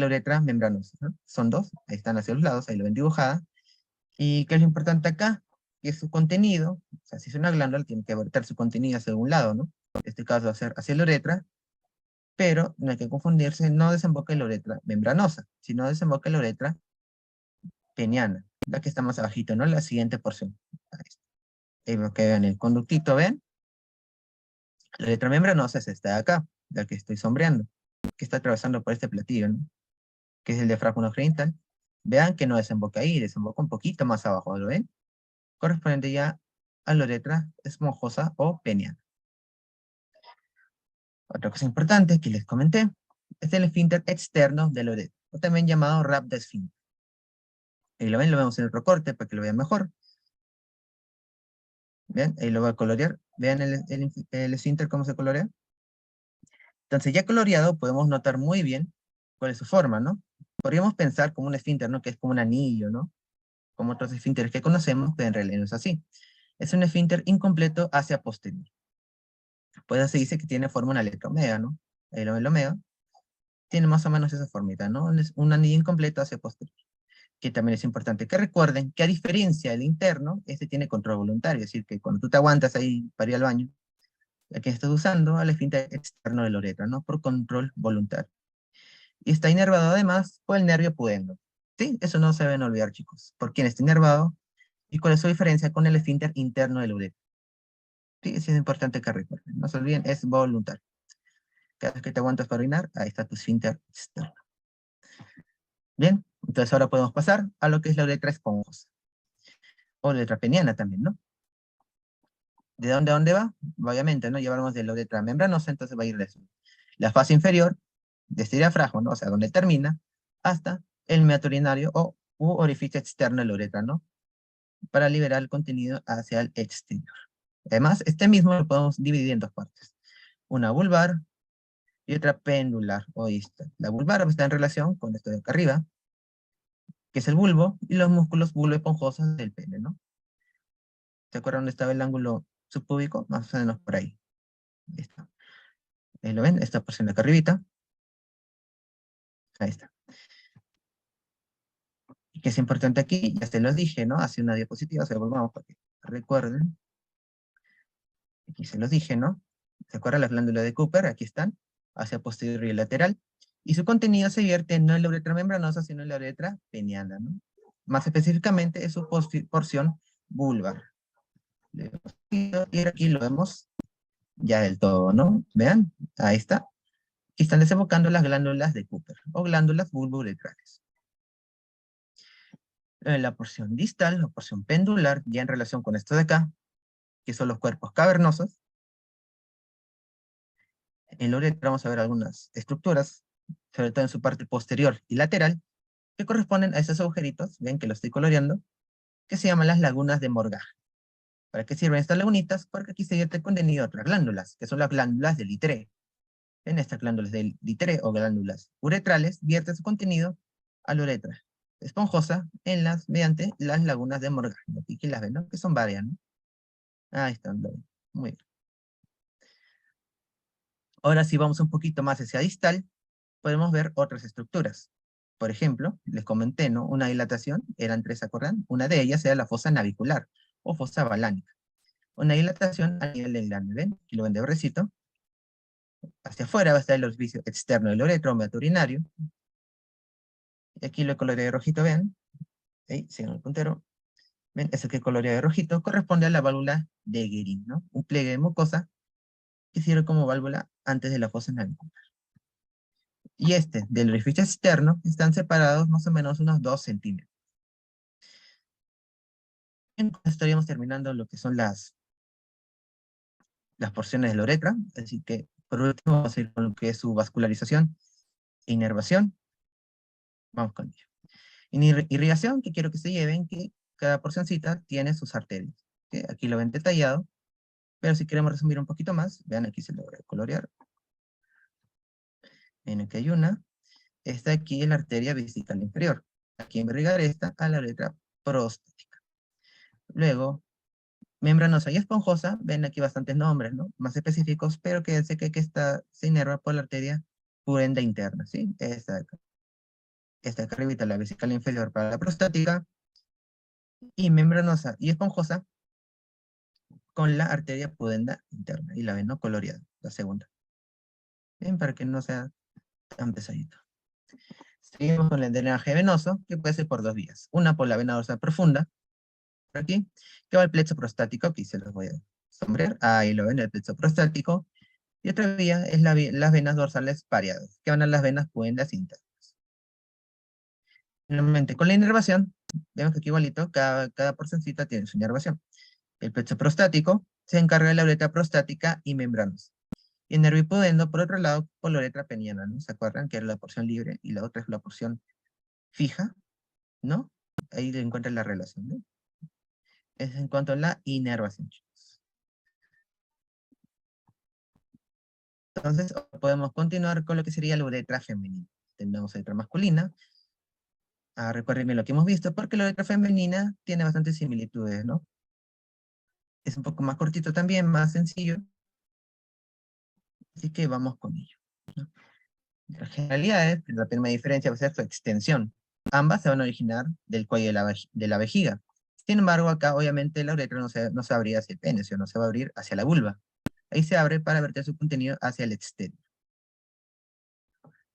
uretra membranosa, ¿no? Son dos, ahí están hacia los lados, ahí lo ven dibujada. ¿Y qué es lo importante acá? Que su contenido, o sea, si es una glándula, tiene que verter su contenido hacia un lado, ¿no? En este caso va a ser hacia la uretra, pero no hay que confundirse, no desemboca en la uretra membranosa, sino desemboca en la uretra peniana, la que está más abajito, ¿no? La siguiente porción. Ahí está. Ahí veo que vean el conductito, ¿ven? La uretra membranosa es esta de acá, la que estoy sombreando, que está atravesando por este platillo, ¿no? Que es el diafragma genital. Vean que no desemboca ahí, desemboca un poquito más abajo, ¿lo ven? Correspondiente ya a la uretra esponjosa o peniana. Otra cosa importante que les comenté es el esfínter externo de la uretra, o también llamado rap de esfínter. Ahí lo ven, lo vemos en el recorte para que lo vean mejor. ¿Ven? Ahí lo voy a colorear. Vean el esfínter cómo se colorea. Entonces ya coloreado podemos notar muy bien cuál es su forma, ¿no? podríamos pensar como un esfínter, ¿no? Que es como un anillo, ¿no? Como otros esfínteres que conocemos, pero en realidad no es así. Es un esfínter incompleto hacia posterior. Pues se dice que tiene forma una letra omega, ¿no? El omega tiene más o menos esa formita, ¿no? Es un anillo incompleto hacia posterior. Que también es importante que recuerden que a diferencia del interno, este tiene control voluntario, es decir, que cuando tú te aguantas ahí para ir al baño, aquí estás usando al esfínter externo de la uretra, ¿no? Por control voluntario. Y está inervado además por el nervio pudendo. ¿Sí? Eso no se deben olvidar, chicos. ¿Por quién está inervado? ¿Y cuál es su diferencia con el esfínter interno de la uretra? Sí, eso es importante que recuerden. No se olviden, es voluntario. Cada vez que te aguantas para orinar, ahí está tu esfínter externo. Bien, entonces ahora podemos pasar a lo que es la uretra esponjosa. O la uretra peniana también, ¿no? ¿De dónde a dónde va? Obviamente, ¿no? Ya hablamos de la uretra membranosa, entonces va a ir de eso. La fase inferior, de este diafragma, ¿no? O sea, donde termina, hasta el meato urinario o u orificio externo de la uretra, ¿no? Para liberar el contenido hacia el exterior. Además, este mismo lo podemos dividir en dos partes. Una vulvar y otra pendular o distal. La vulvar está en relación con esto de acá arriba, que es el bulbo, y los músculos bulboesponjosos del pene, ¿no? ¿Se acuerdan dónde estaba el ángulo subpúbico? Más o menos por ahí. Ahí está. Ahí lo ven, esta porción de acá arribita. Ahí está. Y que es importante aquí, ya se los dije, ¿no? Hace una diapositiva, se lo volvamos para que recuerden. Aquí se los dije, ¿no? ¿Se acuerdan las glándulas de Cooper? Aquí están, hacia posterior y lateral. Y su contenido se vierte no en la uretra membranosa, sino en la uretra peniana, ¿no? Más específicamente es su porción vulvar. Y aquí lo vemos ya del todo, ¿no? Vean, ahí está. Aquí están desembocando las glándulas de Cooper, o glándulas bulbouretrales. La porción distal, la porción pendular, ya en relación con esto de acá, que son los cuerpos cavernosos. En la uretra vamos a ver algunas estructuras, sobre todo en su parte posterior y lateral, que corresponden a esos agujeritos, ven que lo estoy coloreando, que se llaman las lagunas de Morgah. ¿Para qué sirven estas lagunitas? Porque aquí se vierte contenido de otras glándulas, que son las glándulas del Littré. En estas glándulas del Littré o glándulas uretrales, vierte su contenido a la uretra esponjosa mediante las lagunas de Morgah. Aquí las ven, ¿no? Que son varias, ¿no? Ahí están, lo ven. Muy bien. Ahora si vamos un poquito más hacia distal, podemos ver otras estructuras. Por ejemplo, les comenté, ¿no? Una dilatación, eran tres, ¿se acuerdan? Una de ellas era la fosa navicular o fosa balánica. Una dilatación a nivel del glande, ¿ven? Aquí lo ven de verdecito. Hacia afuera va a estar el orificio externo del uretra o meato urinario. Y aquí lo coloreé de rojito, ¿ven? Ahí, sigan el puntero. ¿Ven? Ese que coloreé de rojito corresponde a la válvula de Guerin, ¿no? Un pliegue de mucosa que sirve como válvula antes de la fosa navicular. Y este, del orificio externo, están separados más o menos unos 2 centímetros. Entonces estaríamos terminando lo que son las porciones de la uretra, así que por último vamos a ir con lo que es su vascularización e inervación. Vamos con ello. Irrigación, que quiero que se lleven, que cada porcioncita tiene sus arterias. ¿Sí? Aquí lo ven detallado, pero si queremos resumir un poquito más, vean aquí se lo voy a colorear. Ven aquí hay una. Esta aquí es la arteria vesical inferior. Aquí en irrigar esta a la uretra prostática. Luego, membranosa y esponjosa, ven aquí bastantes nombres, ¿no? Más específicos, pero quédense que se inerva por la arteria purenda interna, ¿sí? Esta de acá. Esta de acá arribita, la vesical inferior para la prostática, y membranosa y esponjosa con la arteria pudenda interna, y la ven, ¿no? Coloreada, la segunda. Bien, para que no sea tan pesadito. Seguimos con el drenaje venoso, que puede ser por dos vías. Una por la vena dorsal profunda, por aquí, que va al plexo prostático, aquí se los voy a sombrear, ahí lo ven, el plexo prostático. Y otra vía es las venas dorsales pareadas, que van a las venas pudendas internas. Finalmente, con la inervación, vemos que aquí igualito, cada porcioncita tiene su inervación. El plexo prostático se encarga de la uretra prostática y membranos. Y el nervio hipodendo, por otro lado, por la uretra peniana, ¿no? ¿Se acuerdan? Que era la porción libre y la otra es la porción fija, ¿no? Ahí le encuentran la relación, ¿no? Es en cuanto a la inervación, chicos. Entonces, podemos continuar con lo que sería la uretra femenina. Tenemos uretra masculina, recuerden bien lo que hemos visto, porque la uretra femenina tiene bastantes similitudes, ¿no? Es un poco más cortito también, más sencillo. Así que vamos con ello, ¿no? Las generalidades, la primera diferencia va a ser su extensión. Ambas se van a originar del cuello de la vejiga. Sin embargo, acá obviamente la uretra no se abrir hacia el pene, sino se va a abrir hacia la vulva. Ahí se abre para verter su contenido hacia el exterior.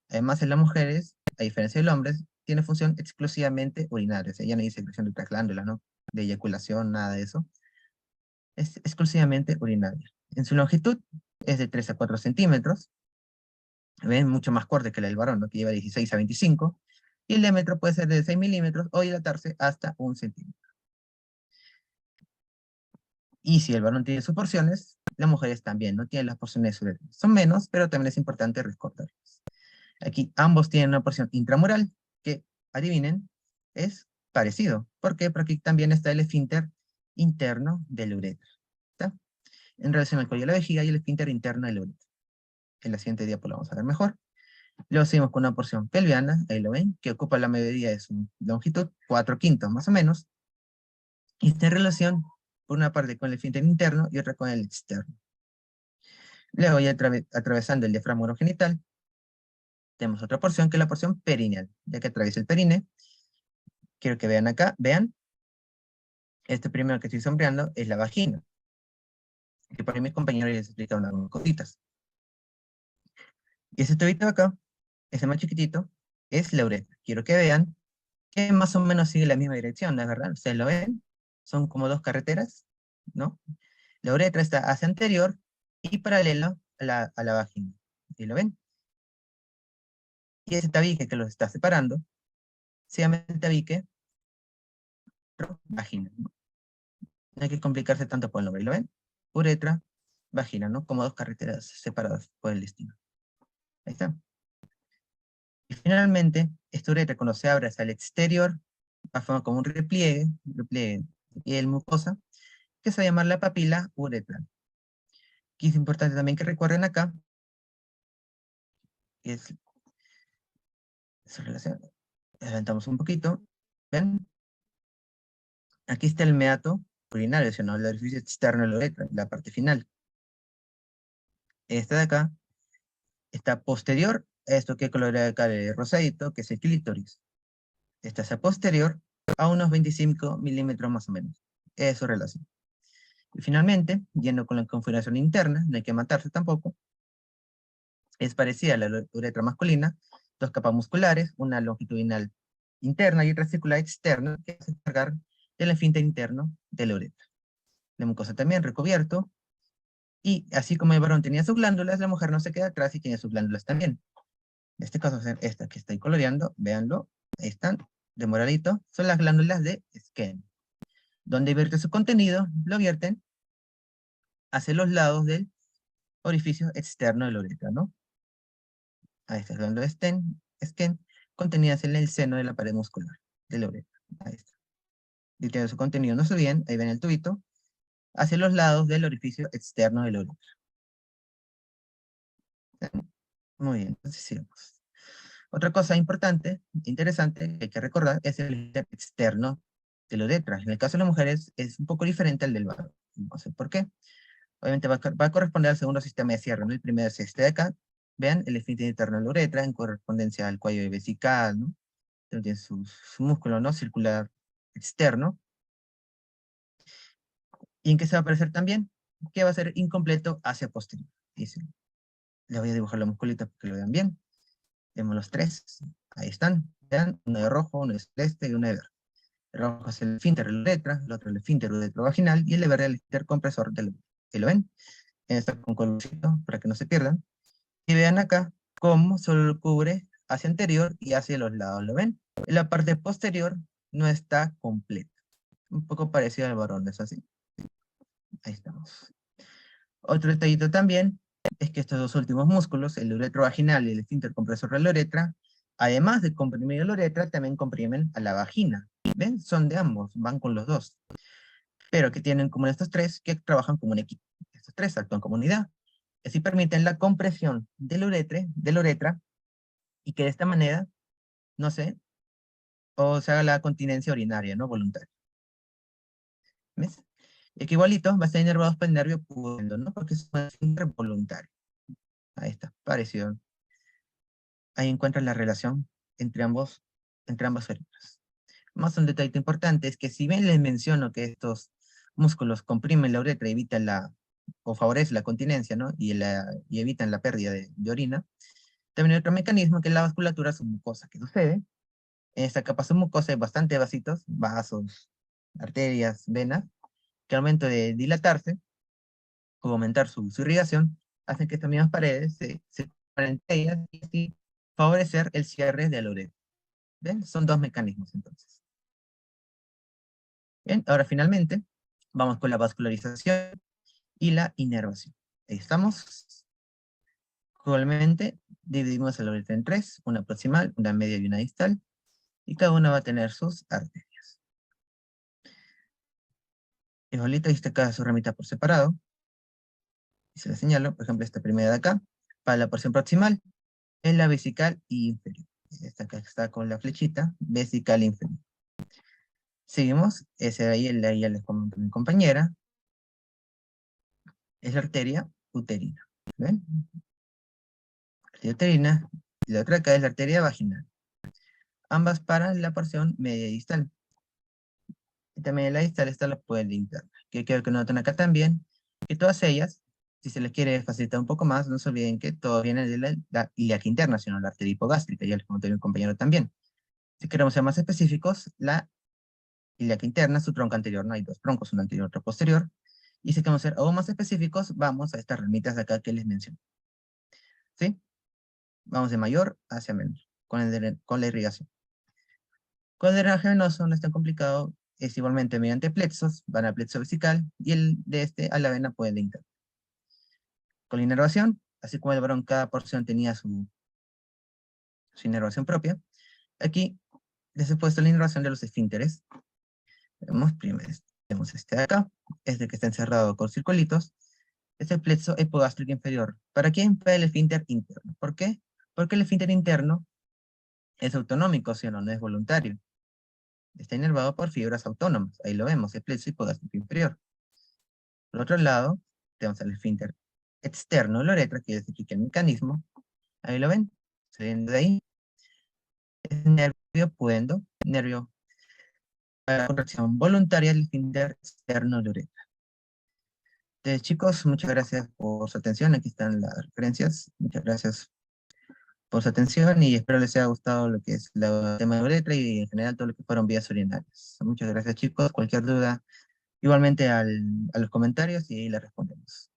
Además, en las mujeres, a diferencia del hombre, tiene función exclusivamente urinaria. O sea, ya no hay secreción de otras glándulas, ¿no? De eyaculación, nada de eso. Es exclusivamente urinaria. En su longitud es de 3 a 4 centímetros. ¿Ven? Mucho más corta que la del varón, ¿no? Que lleva 16 a 25. Y el diámetro puede ser de 6 milímetros o dilatarse hasta 1 centímetro. Y si el varón tiene sus porciones, las mujeres también no tienen las porciones uretrales. Son menos, pero también es importante recordarlas. Aquí ambos tienen una porción intramural, que, adivinen, es parecido. ¿Por qué? Porque aquí también está el esfínter interno del uretra. ¿Está? En relación al cuello de la vejiga y el esfínter interno del uretra. En la siguiente diapo lo vamos a ver mejor. Luego seguimos con una porción pelviana, ahí lo ven, que ocupa la medida de su longitud, 4/5 más o menos. Y está en relación, por una parte con el esfínter interno y otra con el externo. Luego ya atravesando el diafragma urogenital, tenemos otra porción que es la porción perineal, ya que atraviesa el perine. Quiero que vean acá, vean. Este primero que estoy sombreando es la vagina. Que por ahí mis compañeros les explicaron algunas cositas. Y ese tubito de acá, ese más chiquitito, es la uretra. Quiero que vean que más o menos sigue la misma dirección, ¿no es verdad? ¿Ustedes lo ven? Son como dos carreteras, ¿no? La uretra está hacia anterior y paralelo a la vagina. ¿Sí lo ven? Y ese tabique que los está separando se llama el tabique vagina, ¿no? No hay que complicarse tanto por el nombre, ¿lo ven? Uretra, vagina, ¿no? Como dos carreteras separadas por el destino. Ahí está. Y finalmente, esta uretra cuando se abre hacia el exterior, va a formar como un repliegue de piel mucosa, que se va a llamar la papila uretral. Y es importante también que recuerden acá, que es esa relación. Adelantamos un poquito. ¿Ven? Aquí está el meato urinario, sino el orificio externo de la uretra, la parte final. Esta de acá está posterior a esto que colorea acá el rosadito, que es el clítoris. Esta es posterior a unos 25 milímetros más o menos. Esa es su relación. Y finalmente, yendo con la configuración interna, no hay que matarse tampoco, es parecida a la uretra masculina, dos capas musculares, una longitudinal interna y otra circular externa, que se encargar del esfínter interno de la uretra. La mucosa también recubierto, y así como el varón tenía sus glándulas, la mujer no se queda atrás y tiene sus glándulas también. En este caso, esta que estoy coloreando, véanlo, ahí están, de moradito, son las glándulas de Skene. Donde vierte su contenido, lo vierten hacia los lados del orificio externo de la uretra, ¿no? Ahí está, glándulas de Skene, contenidas en el seno de la pared muscular de la uretra. Ahí está. Y tiene su contenido, no se olviden, ahí ven el tubito, hacia los lados del orificio externo de la uretra. Muy bien, entonces sigamos. Otra cosa importante, interesante, que hay que recordar, es el esfínter externo de la uretra. En el caso de las mujeres es un poco diferente al del varón. No sé por qué. Obviamente va a corresponder al segundo sistema de cierre, ¿no? El primero es este de acá. Vean, el esfínter interno de la uretra en correspondencia al cuello vesical, ¿no? Tiene su músculo, ¿no? Circular externo. ¿Y en qué se va a aparecer también? Que va a ser incompleto hacia posterior. Dice. Le voy a dibujar la musculita para que lo vean bien. Tenemos los tres. Ahí están. Vean, uno de rojo, uno de celeste y uno de verde. El rojo es el esfínter de la uretra, el otro el esfínter uretrovaginal y el de verde el esfínter compresor del uretra. ¿Sí lo ven? Está con colorcito para que no se pierdan. Y vean acá cómo solo lo cubre hacia anterior y hacia los lados. ¿Lo ven? En la parte posterior no está completa. Un poco parecido al varón, ¿es así? Ahí estamos. Otro detallito también es que estos dos últimos músculos, el uretrovaginal y el esfínter compresor de la uretra, además de comprimir la uretra, también comprimen a la vagina. ¿Ven? Son de ambos, van con los dos. Pero que tienen como estos tres que trabajan como un equipo. Estos tres actúan como unidad. Así permiten la compresión de la uretra y que de esta manera no se o se haga la continencia urinaria, ¿no? Voluntaria. ¿Ves? Y aquí igualito va a estar inervados por el nervio pudendo, ¿no? Porque es un esfínter voluntario. Ahí está, parecido. Ahí encuentran la relación entre ambas células. Más un detalle importante es que si bien les menciono que estos músculos comprimen la uretra y evitan o favorecen la continencia, ¿no? Y evitan la pérdida de orina, también hay otro mecanismo que es la vasculatura submucosa. ¿Qué sucede? En esta capa submucosa hay bastantes vasitos, vasos, arterias, venas, que al momento de dilatarse o aumentar su irrigación, hacen que estas mismas paredes se separen entre ellas y así favorecer el cierre de la uretra. ¿Ven? Son dos mecanismos entonces. Bien, ahora finalmente vamos con la vascularización y la inervación. Ahí estamos. Actualmente dividimos la uretra en tres, una proximal, una media y una distal, y cada una va a tener sus arterias. Igualito, ahí está cada su ramita por separado. Y se la señalo, por ejemplo, esta primera de acá, para la porción proximal, es la vesical inferior. Esta acá está con la flechita, vesical inferior. Seguimos, ese de ahí, ya les comento a mi compañera, es la arteria uterina. ¿Ven? Arteria uterina, y la otra acá es la arteria vaginal. Ambas para la porción media y distal. Y también en la distal está la puerta interna. Que quiero que noten acá también, que todas ellas, si se les quiere facilitar un poco más, no se olviden que todo viene de la ilíaca interna, sino la arteria hipogástrica, ya les comenté a mi compañero también. Si queremos ser más específicos, la ilíaca interna, su tronco anterior, no hay dos troncos, uno anterior y otro posterior. Y si queremos ser aún más específicos, vamos a estas ramitas de acá que les mencioné. ¿Sí? Vamos de mayor hacia menor, con la irrigación. Con el drenaje venoso no es tan complicado, es igualmente mediante plexos, van al plexo vesical, y el de este a la vena puede interna. Con la inervación, así como el varón cada porción tenía su inervación propia, aquí les he puesto la inervación de los esfínteres. Vemos este de acá, este que está encerrado con circulitos, es el plexo hipogástrico inferior. ¿Para quién? Para el esfínter interno. ¿Por qué? Porque el esfínter interno es autonómico, ¿sí o no? No es voluntario. Está inervado por fibras autónomas. Ahí lo vemos, el plexo hipogástrico inferior. Por otro lado, tenemos el esfínter externo de la uretra, que es el mecanismo. Ahí lo ven, saliendo de ahí. Es nervio pudendo, nervio para la contracción voluntaria del esfínter externo de la uretra. Entonces, chicos, muchas gracias por su atención. Aquí están las referencias. Muchas gracias por su atención y espero les haya gustado lo que es el tema de la uretra y en general todo lo que fueron vías urinarias. Muchas gracias, chicos. Cualquier duda, igualmente a los comentarios y ahí les respondemos.